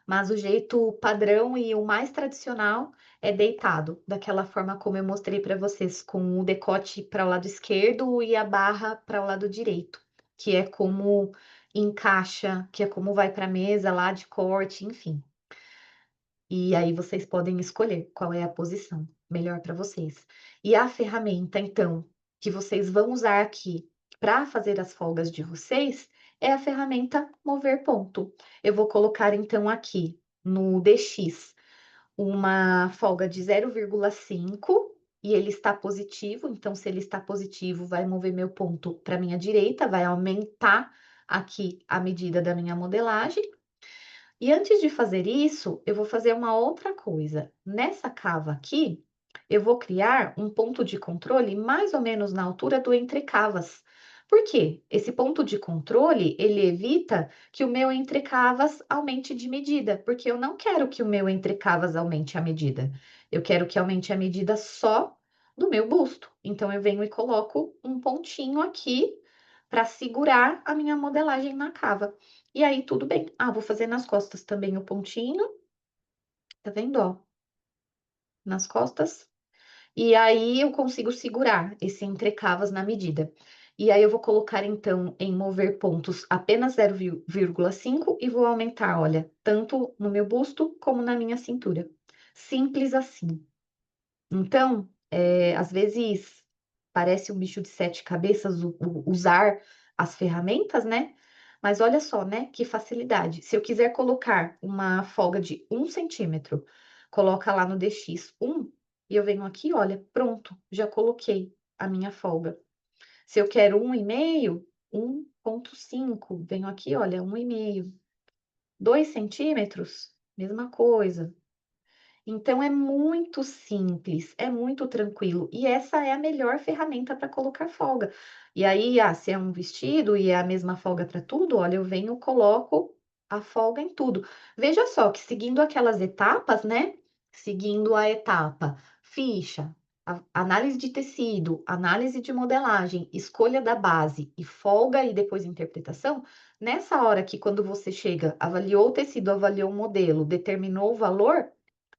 Speaker 1: Mas o jeito padrão e o mais tradicional é deitado, daquela forma como eu mostrei para vocês, com o decote para o lado esquerdo e a barra para o lado direito, que é como encaixa, que é como vai para a mesa lá de corte, enfim. E aí vocês podem escolher qual é a posição melhor para vocês. E a ferramenta, então, que vocês vão usar aqui para fazer as folgas de vocês é a ferramenta mover ponto. Eu vou colocar então aqui no DX uma folga de 0,5 e ele está positivo, então se ele está positivo, vai mover meu ponto para minha direita, vai aumentar aqui a medida da minha modelagem. E antes de fazer isso, eu vou fazer uma outra coisa. Nessa cava aqui, eu vou criar um ponto de controle mais ou menos na altura do entrecavas. Por quê? Esse ponto de controle, ele evita que o meu entrecavas aumente de medida, porque eu não quero que o meu entrecavas aumente a medida. Eu quero que aumente a medida só do meu busto. Então, eu venho e coloco um pontinho aqui para segurar a minha modelagem na cava. E aí, tudo bem. Ah, vou fazer nas costas também o pontinho, tá vendo, ó? Nas costas. E aí, eu consigo segurar esse entrecavas na medida. E aí, eu vou colocar, então, em mover pontos apenas 0,5 e vou aumentar, olha, tanto no meu busto como na minha cintura. Simples assim. Então, às vezes parece um bicho de sete cabeças usar as ferramentas, né? Mas olha só, né? Que facilidade. Se eu quiser colocar uma folga de 1 centímetro, coloca lá no DX 1 e eu venho aqui, olha, pronto, já coloquei a minha folga. Se eu quero 1,5, 1,5, venho aqui, olha, 1,5. 2 centímetros, mesma coisa. Então é muito simples, é muito tranquilo. E essa é a melhor ferramenta para colocar folga. E aí, se é um vestido e é a mesma folga para tudo, olha, eu venho, coloco a folga em tudo. Veja só que seguindo aquelas etapas, né? Seguindo a etapa ficha, análise de tecido, análise de modelagem, escolha da base e folga e depois interpretação. Nessa hora que quando você chega, avaliou o tecido, avaliou o modelo, determinou o valor,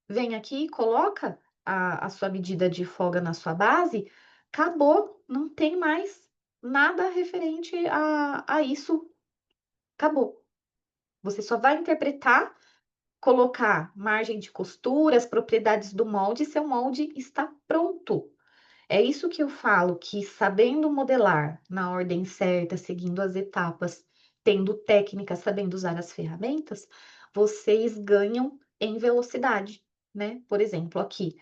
Speaker 1: vem aqui e coloca a sua medida de folga na sua base, acabou, não tem mais nada referente a isso, acabou. Você só vai interpretar, colocar margem de costura, as propriedades do molde, e seu molde está pronto. É isso que eu falo, que sabendo modelar na ordem certa, seguindo as etapas, tendo técnica, sabendo usar as ferramentas, vocês ganham em velocidade, né? Por exemplo, aqui,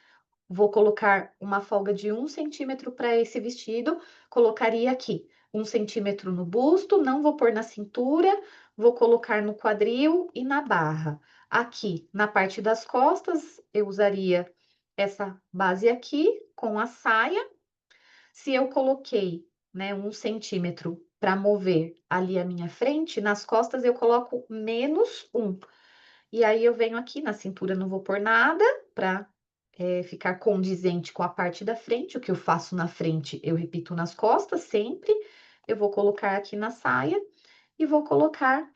Speaker 1: vou colocar uma folga de 1 centímetro para esse vestido, colocaria aqui 1 centímetro no busto, não vou pôr na cintura, vou colocar no quadril e na barra. Aqui, na parte das costas, eu usaria essa base aqui com a saia. Se eu coloquei, né, 1 centímetro para mover ali a minha frente, nas costas eu coloco -1. E aí eu venho aqui na cintura, não vou pôr nada para ficar condizente com a parte da frente. O que eu faço na frente, eu repito nas costas sempre. Eu vou colocar aqui na saia e vou colocar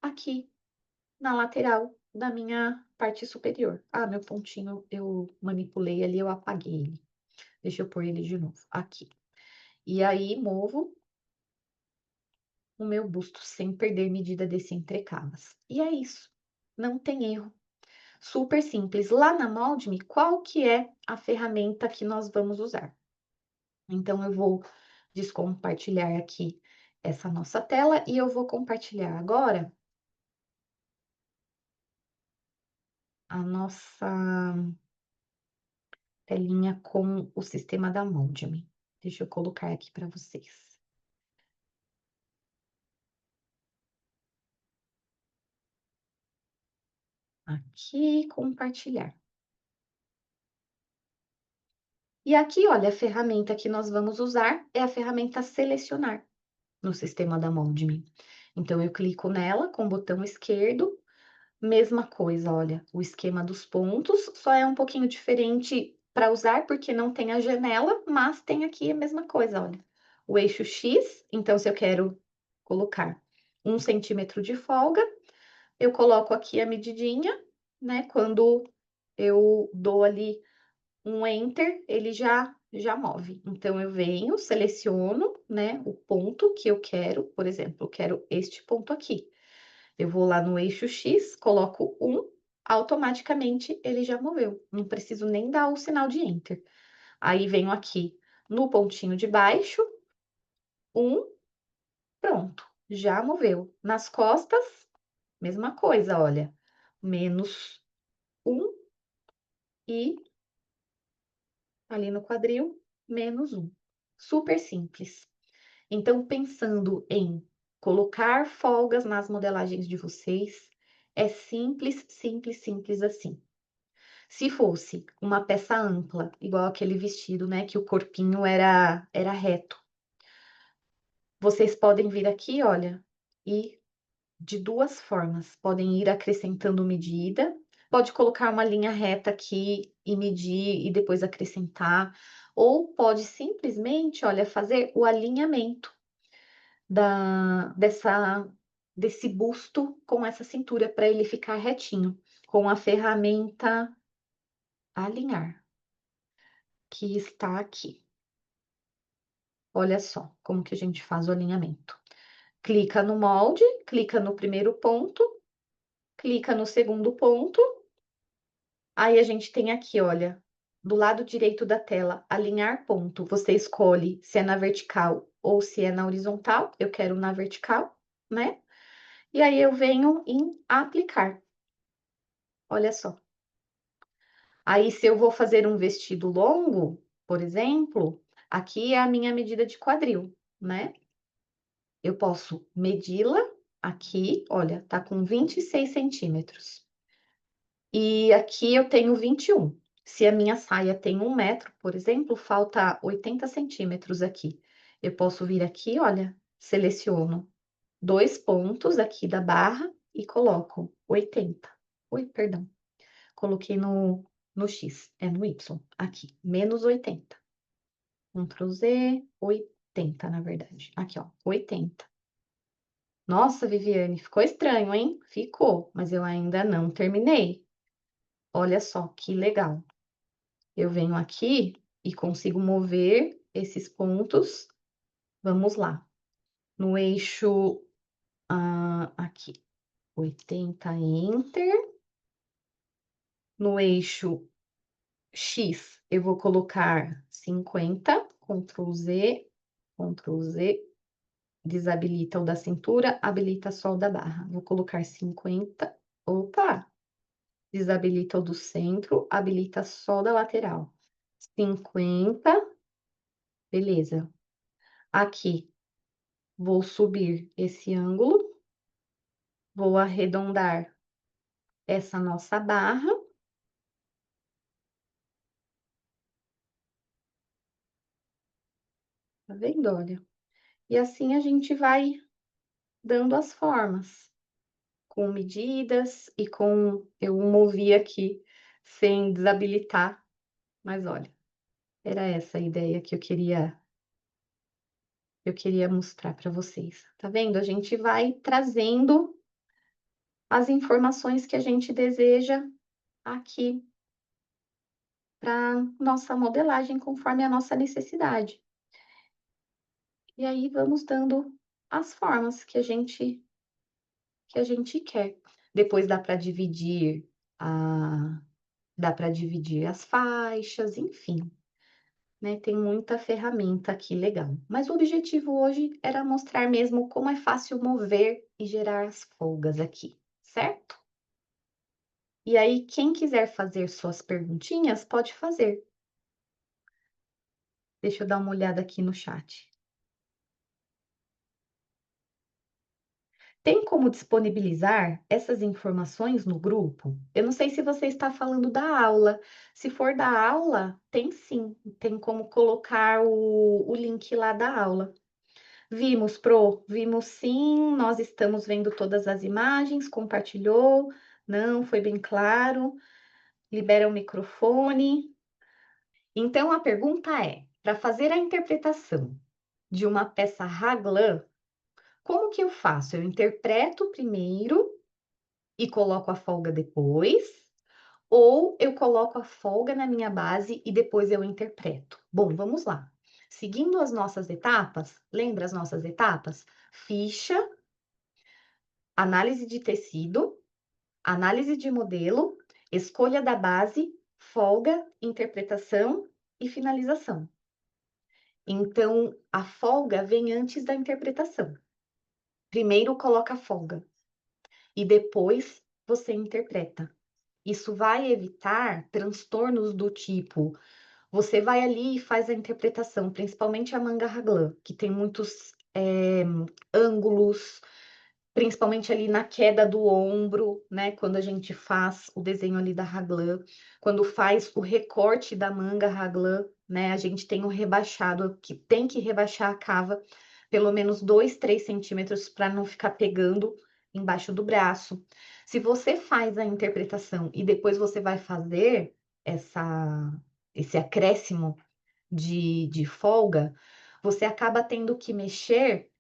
Speaker 1: aqui na lateral da minha parte superior. Ah, meu pontinho eu manipulei ali, eu apaguei ele. Deixa eu pôr ele de novo, aqui. E aí movo o meu busto sem perder medida desse entrecavas. E é isso, não tem erro. Super simples. Lá na Mold-Me, qual que é a ferramenta que nós vamos usar? Então, eu vou descompartilhar aqui essa nossa tela e eu vou compartilhar agora a nossa telinha com o sistema da Mold-Me. Deixa eu colocar aqui para vocês. Aqui, compartilhar. E aqui, olha, a ferramenta que nós vamos usar é a ferramenta selecionar no sistema da Mold-Me. Então, eu clico nela com o botão esquerdo. Mesma coisa, olha, o esquema dos pontos só é um pouquinho diferente para usar, porque não tem a janela, mas tem aqui a mesma coisa, olha. O eixo X, então, se eu quero colocar 1 centímetro de folga, eu coloco aqui a medidinha, né? Quando eu dou ali um Enter, ele já move. Então, eu venho, seleciono, né, o ponto que eu quero, por exemplo, eu quero este ponto aqui. Eu vou lá no eixo X, coloco 1, automaticamente ele já moveu. Não preciso nem dar o sinal de Enter. Aí venho aqui no pontinho de baixo, 1, pronto, já moveu. Nas costas, mesma coisa, olha, -1 e ali no quadril, -1. Super simples. Então, pensando em colocar folgas nas modelagens de vocês, é simples, simples, simples assim. Se fosse uma peça ampla, igual aquele vestido, né, que o corpinho era reto, vocês podem vir aqui, olha, e de duas formas, podem ir acrescentando medida, pode colocar uma linha reta aqui e medir e depois acrescentar, ou pode simplesmente, olha, fazer o alinhamento desse busto com essa cintura para ele ficar retinho, com a ferramenta alinhar, que está aqui. Olha só como que a gente faz o alinhamento. Clica no molde, clica no primeiro ponto, clica no segundo ponto. Aí a gente tem aqui, olha, do lado direito da tela, alinhar ponto. Você escolhe se é na vertical ou se é na horizontal. Eu quero na vertical, né? E aí eu venho em aplicar. Olha só. Aí, se eu vou fazer um vestido longo, por exemplo, aqui é a minha medida de quadril, né? Eu posso medi-la aqui, olha, tá com 26 centímetros. E aqui eu tenho 21. Se a minha saia tem 1 metro, por exemplo, falta 80 centímetros aqui. Eu posso vir aqui, olha, seleciono 2 pontos aqui da barra e coloco 80. Ui, perdão. Coloquei no X, é no Y, aqui, -80. Ctrl Z, 80, na verdade. Aqui, ó, 80. Nossa, Viviane, ficou estranho, hein? Ficou, mas eu ainda não terminei. Olha só que legal. Eu venho aqui e consigo mover esses pontos. Vamos lá. No eixo, aqui, 80, Enter. No eixo X, eu vou colocar 50, Ctrl Z, Ctrl Z, desabilita o da cintura, habilita só o da barra. Vou colocar 50, opa, desabilita o do centro, habilita só o da lateral. 50, beleza. Aqui, vou subir esse ângulo, vou arredondar essa nossa barra. Tá vendo, olha? E assim a gente vai dando as formas, com medidas e com eu movi aqui sem desabilitar, mas olha, era essa a ideia que eu queria mostrar para vocês. Tá vendo? A gente vai trazendo as informações que a gente deseja aqui para nossa modelagem conforme a nossa necessidade. E aí vamos dando as formas que a gente quer. Depois dá para dividir as faixas, enfim, né? Tem muita ferramenta aqui legal. Mas o objetivo hoje era mostrar mesmo como é fácil mover e gerar as folgas aqui, certo? E aí, quem quiser fazer suas perguntinhas, pode fazer. Deixa eu dar uma olhada aqui no chat. Tem como disponibilizar essas informações no grupo? Eu não sei se você está falando da aula. Se for da aula, tem sim. Tem como colocar o link lá da aula. Vimos, Pro, vimos sim. Nós estamos vendo todas as imagens. Compartilhou? Não, foi bem claro. Libera o microfone. Então a pergunta é: para fazer a interpretação de uma peça raglan, como que eu faço? Eu interpreto primeiro e coloco a folga depois, ou eu coloco a folga na minha base e depois eu interpreto? Bom, vamos lá. Seguindo as nossas etapas, lembra as nossas etapas? Ficha, análise de tecido, análise de modelo, escolha da base, folga, interpretação e finalização. Então, a folga vem antes da interpretação. Primeiro coloca a folga e depois você interpreta. Isso vai evitar transtornos do tipo, você vai ali e faz a interpretação, principalmente a manga raglan, que tem muitos ângulos, principalmente ali na queda do ombro, né? Quando a gente faz o desenho ali da raglan, quando faz o recorte da manga raglan, né? A gente tem o rebaixado, que tem que rebaixar a cava pelo menos 2, 3 centímetros para não ficar pegando embaixo do braço. Se você faz a interpretação e depois você vai fazer esse acréscimo de folga, você acaba tendo que mexer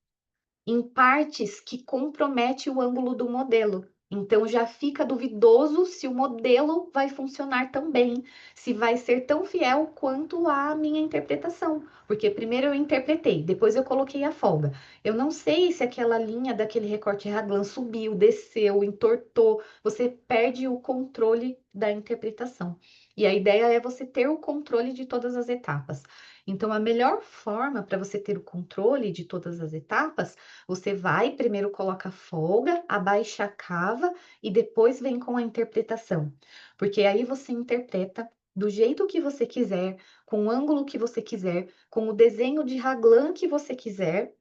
Speaker 1: em partes que compromete o ângulo do modelo. Então já fica duvidoso se o modelo vai funcionar tão bem, se vai ser tão fiel quanto a minha interpretação. Porque primeiro eu interpretei, depois eu coloquei a folga. Eu não sei se aquela linha daquele recorte raglan subiu, desceu, entortou. Você perde o controle da interpretação. E a ideia é você ter o controle de todas as etapas. Então, a melhor forma para você ter o controle de todas as etapas, você vai, primeiro coloca a folga, abaixa a cava e depois vem com a interpretação. Porque aí você interpreta do jeito que você quiser, com o ângulo que você quiser, com o desenho de raglan que você quiser,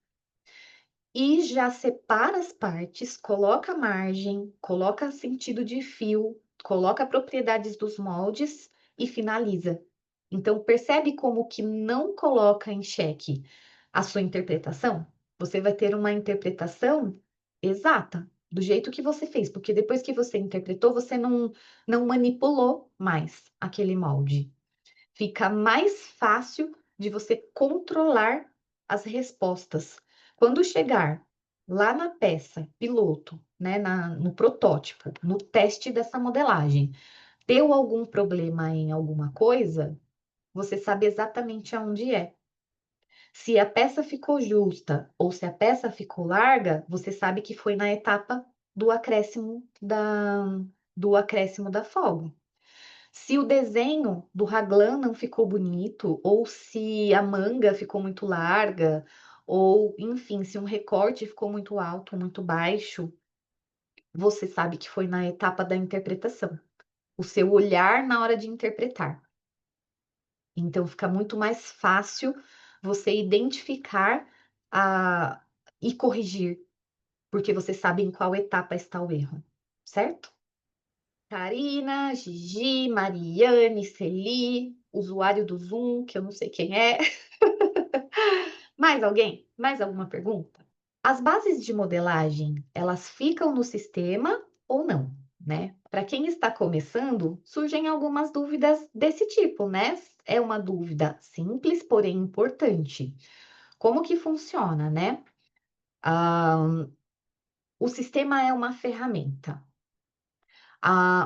Speaker 1: e já separa as partes, coloca a margem, coloca sentido de fio, coloca propriedades dos moldes e finaliza. Então, percebe como que não coloca em xeque a sua interpretação? Você vai ter uma interpretação exata, do jeito que você fez, porque depois que você interpretou, você não manipulou mais aquele molde. Fica mais fácil de você controlar as respostas. Quando chegar lá na peça piloto, né, no protótipo, no teste dessa modelagem, deu algum problema em alguma coisa, você sabe exatamente aonde é. Se a peça ficou justa ou se a peça ficou larga, você sabe que foi na etapa do acréscimo da folga. Se o desenho do raglan não ficou bonito, ou se a manga ficou muito larga, ou enfim, se um recorte ficou muito alto, muito baixo, você sabe que foi na etapa da interpretação. O seu olhar na hora de interpretar. Então fica muito mais fácil você identificar e corrigir, porque você sabe em qual etapa está o erro, certo? Karina, Gigi, Mariane, Celi, usuário do Zoom, que eu não sei quem é. Mais alguém? Mais alguma pergunta? As bases de modelagem, elas ficam no sistema ou não, né? Para quem está começando, surgem algumas dúvidas desse tipo, né? É uma dúvida simples, porém importante. Como que funciona, né? Ah, o sistema é uma ferramenta.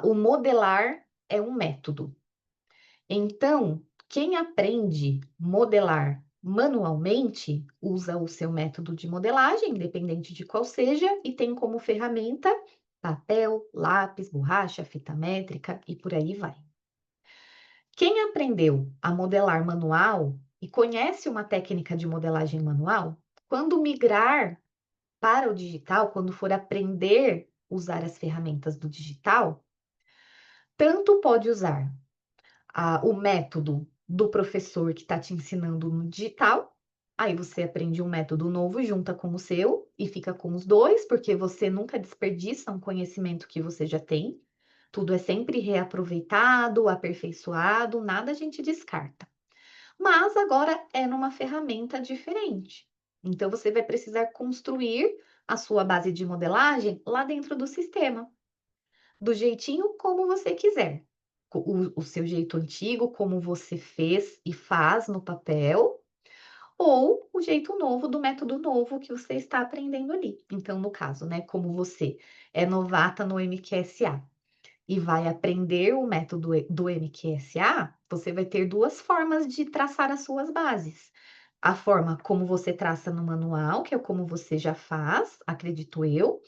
Speaker 1: O modelar é um método. Então, quem aprende modelar manualmente usa o seu método de modelagem, independente de qual seja, e tem como ferramenta papel, lápis, borracha, fita métrica e por aí vai. Quem aprendeu a modelar manual e conhece uma técnica de modelagem manual, quando migrar para o digital, quando for aprender a usar as ferramentas do digital, tanto pode usar o método do professor que está te ensinando no digital. Aí você aprende um método novo, junta com o seu e fica com os dois, porque você nunca desperdiça um conhecimento que você já tem. Tudo é sempre reaproveitado, aperfeiçoado, nada a gente descarta. Mas agora é numa ferramenta diferente. Então você vai precisar construir a sua base de modelagem lá dentro do sistema do jeitinho como você quiser. O seu jeito antigo, como você fez e faz no papel, ou o jeito novo do método novo que você está aprendendo ali. Então, no caso, né, como você é novata no MQSA e vai aprender o método do MQSA, você vai ter duas formas de traçar as suas bases. A forma como você traça no manual, que é como você já faz, acredito eu,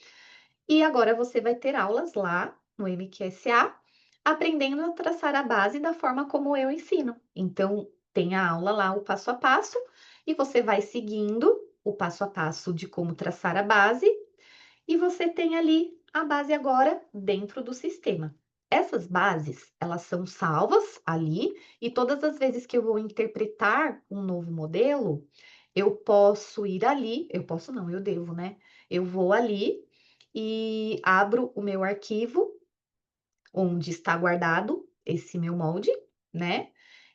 Speaker 1: e agora você vai ter aulas lá no MQSA, aprendendo a traçar a base da forma como eu ensino. Então, tem a aula lá, o passo a passo, e você vai seguindo o passo a passo de como traçar a base, e você tem ali a base agora dentro do sistema. Essas bases, elas são salvas ali, e todas as vezes que eu vou interpretar um novo modelo, eu posso ir ali, eu posso não, eu devo, né? Eu vou ali e abro o meu arquivo onde está guardado esse meu molde, né?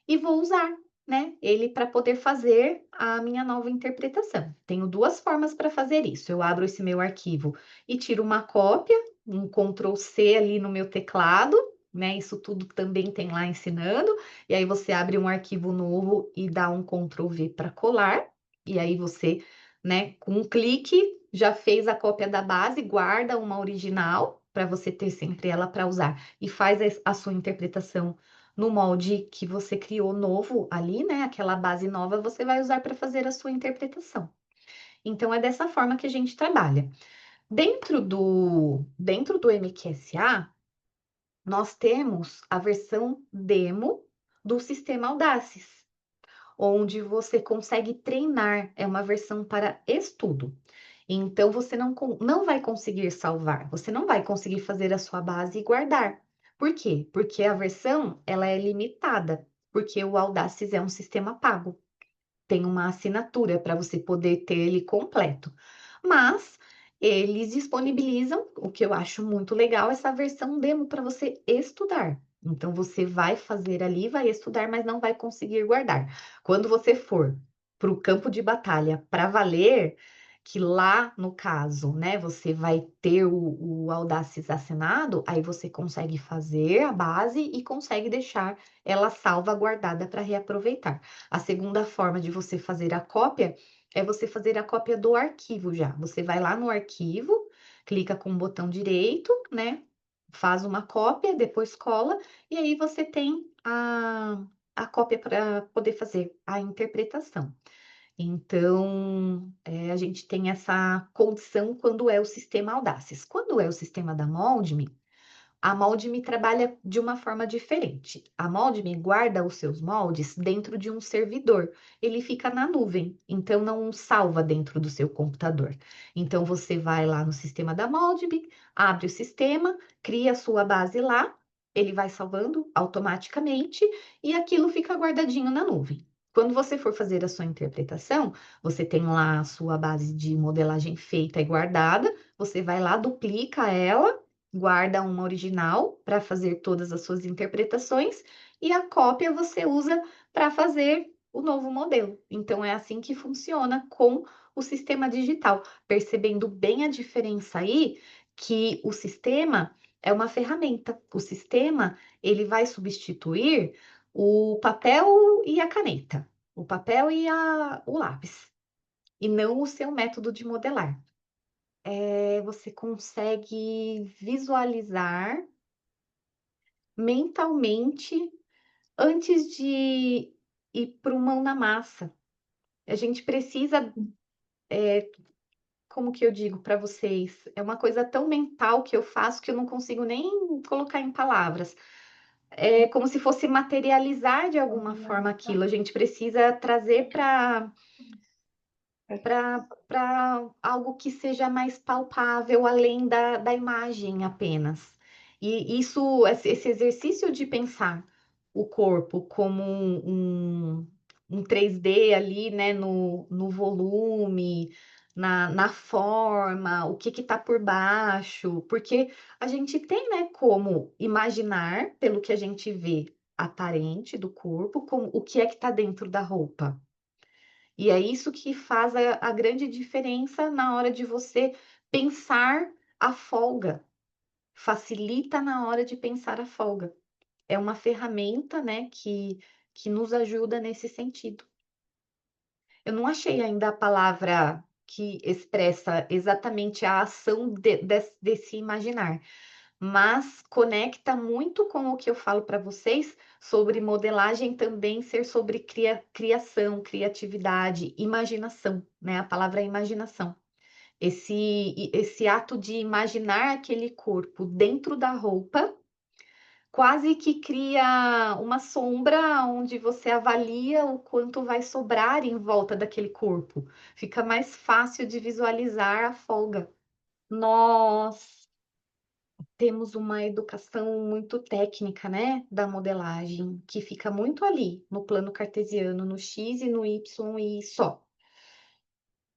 Speaker 1: E vou usar, né, ele para poder fazer a minha nova interpretação. Tenho duas formas para fazer isso. Eu abro esse meu arquivo e tiro uma cópia, um Ctrl C ali no meu teclado, né? Isso tudo também tem lá ensinando. E aí você abre um arquivo novo e dá um Ctrl V para colar. E aí você, né, com um clique já fez a cópia da base, guarda uma original para você ter sempre ela para usar e faz a sua interpretação no molde que você criou novo ali, né? Aquela base nova você vai usar para fazer a sua interpretação. Então é dessa forma que a gente trabalha. Dentro do MQSA, nós temos a versão demo do sistema Audaces, onde você consegue treinar, é uma versão para estudo. Então, você não vai conseguir salvar, você não vai conseguir fazer a sua base e guardar. Por quê? Porque a versão, ela é limitada, porque o Audaces é um sistema pago. Tem uma assinatura para você poder ter ele completo. Mas eles disponibilizam, o que eu acho muito legal, essa versão demo para você estudar. Então, você vai fazer ali, vai estudar, mas não vai conseguir guardar. Quando você for para o campo de batalha para valer, que lá, no caso, né, você vai ter o Audaces assinado, aí você consegue fazer a base e consegue deixar ela salva guardada para reaproveitar. A segunda forma de você fazer a cópia é você fazer a cópia do arquivo já. Você vai lá no arquivo, clica com o botão direito, né? Faz uma cópia, depois cola, e aí você tem a cópia para poder fazer a interpretação. Então, a gente tem essa condição quando é o sistema Audaces. Quando é o sistema da Moldme, a Moldme trabalha de uma forma diferente. A Moldme guarda os seus moldes dentro de um servidor. Ele fica na nuvem, então não salva dentro do seu computador. Então você vai lá no sistema da Moldme, abre o sistema, cria a sua base lá, ele vai salvando automaticamente e aquilo fica guardadinho na nuvem. Quando você for fazer a sua interpretação, você tem lá a sua base de modelagem feita e guardada, você vai lá, duplica ela, guarda uma original para fazer todas as suas interpretações e a cópia você usa para fazer o novo modelo. Então, é assim que funciona com o sistema digital, percebendo bem a diferença aí, que o sistema é uma ferramenta. O sistema, ele vai substituir o papel e a caneta, o papel e o lápis, e não o seu método de modelar. Você consegue visualizar mentalmente antes de ir para o mão na massa. A gente precisa, como que eu digo para vocês? É uma coisa tão mental que eu faço que eu não consigo nem colocar em palavras. É como se fosse materializar de alguma forma aquilo. A gente precisa trazer para algo que seja mais palpável, além da imagem apenas. E isso, esse exercício de pensar o corpo como um 3D ali, né, no volume, na forma, o que está por baixo, porque a gente tem, né, como imaginar, pelo que a gente vê aparente do corpo, como o que é que está dentro da roupa. E é isso que faz a grande diferença na hora de você pensar a folga. Facilita na hora de pensar a folga. É uma ferramenta, né, que nos ajuda nesse sentido. Eu não achei ainda a palavra que expressa exatamente a ação desse imaginar, mas conecta muito com o que eu falo para vocês sobre modelagem também ser sobre criação, criatividade, imaginação, né? A palavra é imaginação. Esse ato de imaginar aquele corpo dentro da roupa quase que cria uma sombra onde você avalia o quanto vai sobrar em volta daquele corpo. Fica mais fácil de visualizar a folga. Nós temos uma educação muito técnica, né, da modelagem, que fica muito ali no plano cartesiano, no X e no Y e só.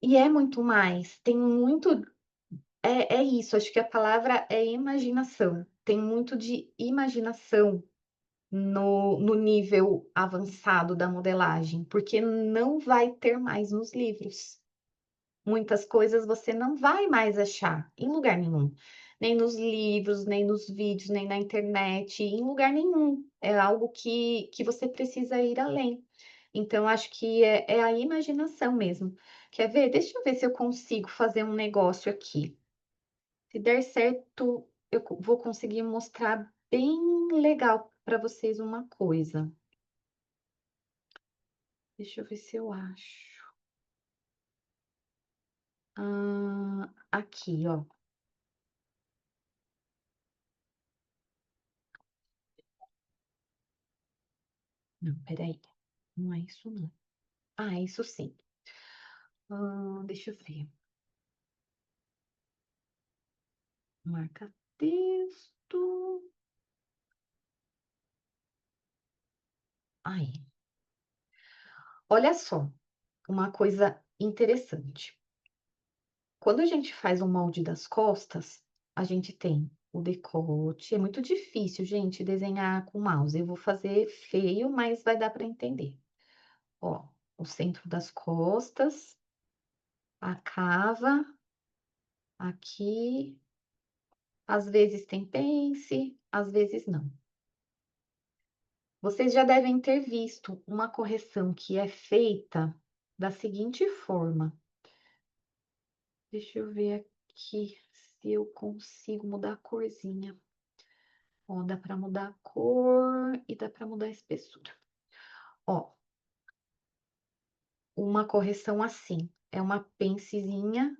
Speaker 1: E é muito mais, tem muito. É isso, acho que a palavra é imaginação. Tem muito de imaginação no nível avançado da modelagem, porque não vai ter mais nos livros. Muitas coisas você não vai mais achar em lugar nenhum, nem nos livros, nem nos vídeos, nem na internet, em lugar nenhum. É algo que você precisa ir além. Então, acho que é a imaginação mesmo. Quer ver? Deixa eu ver se eu consigo fazer um negócio aqui. Se der certo, eu vou conseguir mostrar bem legal para vocês uma coisa. Deixa eu ver se eu acho. Aqui, ó. Não, peraí. Não é isso, não. Ah, é isso sim. Deixa eu ver. Marca texto. Aí. Olha só, uma coisa interessante. Quando a gente faz o molde das costas, a gente tem o decote. É muito difícil, gente, desenhar com mouse. Eu vou fazer feio, mas vai dar para entender. Ó, o centro das costas, a cava, aqui. Às vezes tem pence, às vezes não. Vocês já devem ter visto uma correção que é feita da seguinte forma. Deixa eu ver aqui se eu consigo mudar a corzinha. Ó, dá para mudar a cor e dá para mudar a espessura. Ó, uma correção assim. É uma pencezinha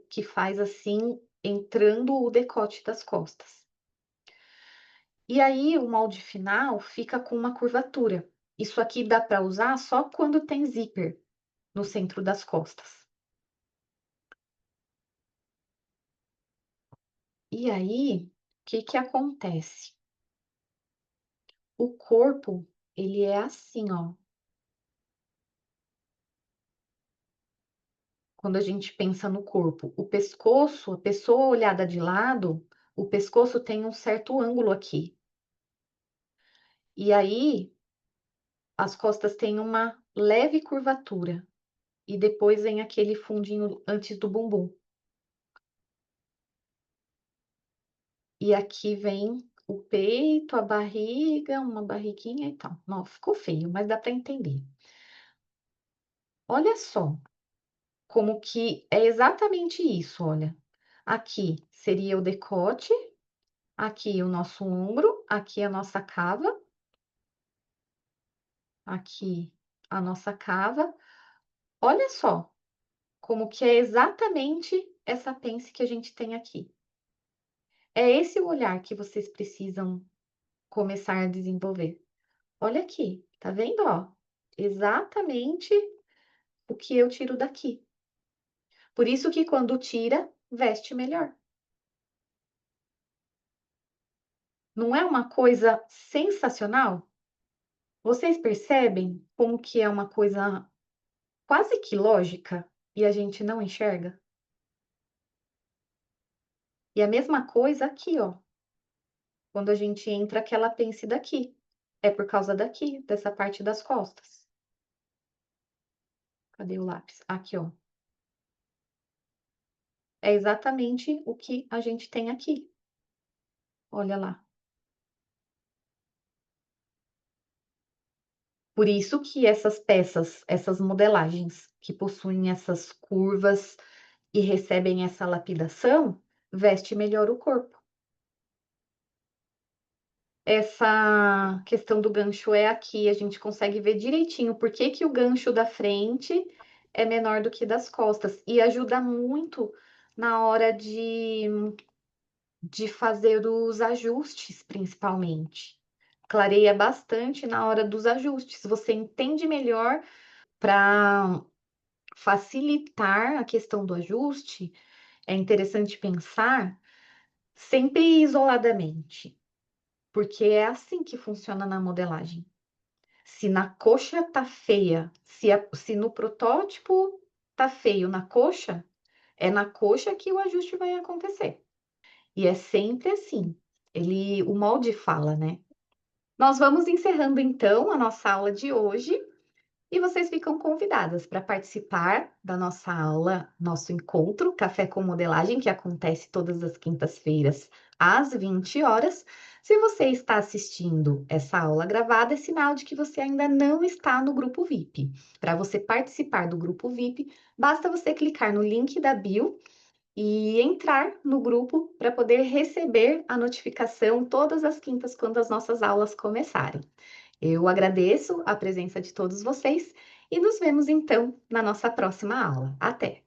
Speaker 1: que faz assim, entrando o decote das costas. E aí, o molde final fica com uma curvatura. Isso aqui dá para usar só quando tem zíper no centro das costas. E aí, o que que acontece? O corpo, ele é assim, ó. Quando a gente pensa no corpo, o pescoço, a pessoa olhada de lado, o pescoço tem um certo ângulo aqui. E aí, as costas têm leve curvatura e depois vem aquele fundinho antes do bumbum. E aqui vem o peito, a barriga, uma barriguinha e tal. Não, ficou feio, mas dá para entender. Olha só como que é exatamente isso, olha. Aqui seria o decote, aqui o nosso ombro, aqui a nossa cava, aqui a nossa cava. Olha só como que é exatamente essa pence que a gente tem aqui. É esse o olhar que vocês precisam começar a desenvolver. Olha aqui, tá vendo, ó? Exatamente o que eu tiro daqui. Por isso que quando tira, veste melhor. Não é uma coisa sensacional? Vocês percebem como que é uma coisa quase que lógica e a gente não enxerga? E a mesma coisa aqui, ó, quando a gente entra aquela pence daqui. É por causa daqui, dessa parte das costas. Cadê o lápis? Aqui, ó. É exatamente o que a gente tem aqui. Olha lá. Por isso que essas peças, essas modelagens que possuem essas curvas e recebem essa lapidação, veste melhor o corpo. Essa questão do gancho é aqui, a gente consegue ver direitinho por que que o gancho da frente é menor do que das costas e ajuda muito na hora de fazer os ajustes, principalmente. Clareia bastante na hora dos ajustes, você entende melhor para facilitar a questão do ajuste, é interessante pensar sempre isoladamente, porque é assim que funciona na modelagem. Se na coxa tá feia, se no protótipo tá feio na coxa, é na coxa que o ajuste vai acontecer. E é sempre assim. O molde fala, né? Nós vamos encerrando então a nossa aula de hoje. E vocês ficam convidadas para participar da nossa aula, nosso encontro Café com Modelagem, que acontece todas as quintas-feiras, às 20 horas. Se você está assistindo essa aula gravada, é sinal de que você ainda não está no grupo VIP. Para você participar do grupo VIP, basta você clicar no link da bio e entrar no grupo para poder receber a notificação todas as quintas quando as nossas aulas começarem. Eu agradeço a presença de todos vocês e nos vemos então na nossa próxima aula. Até!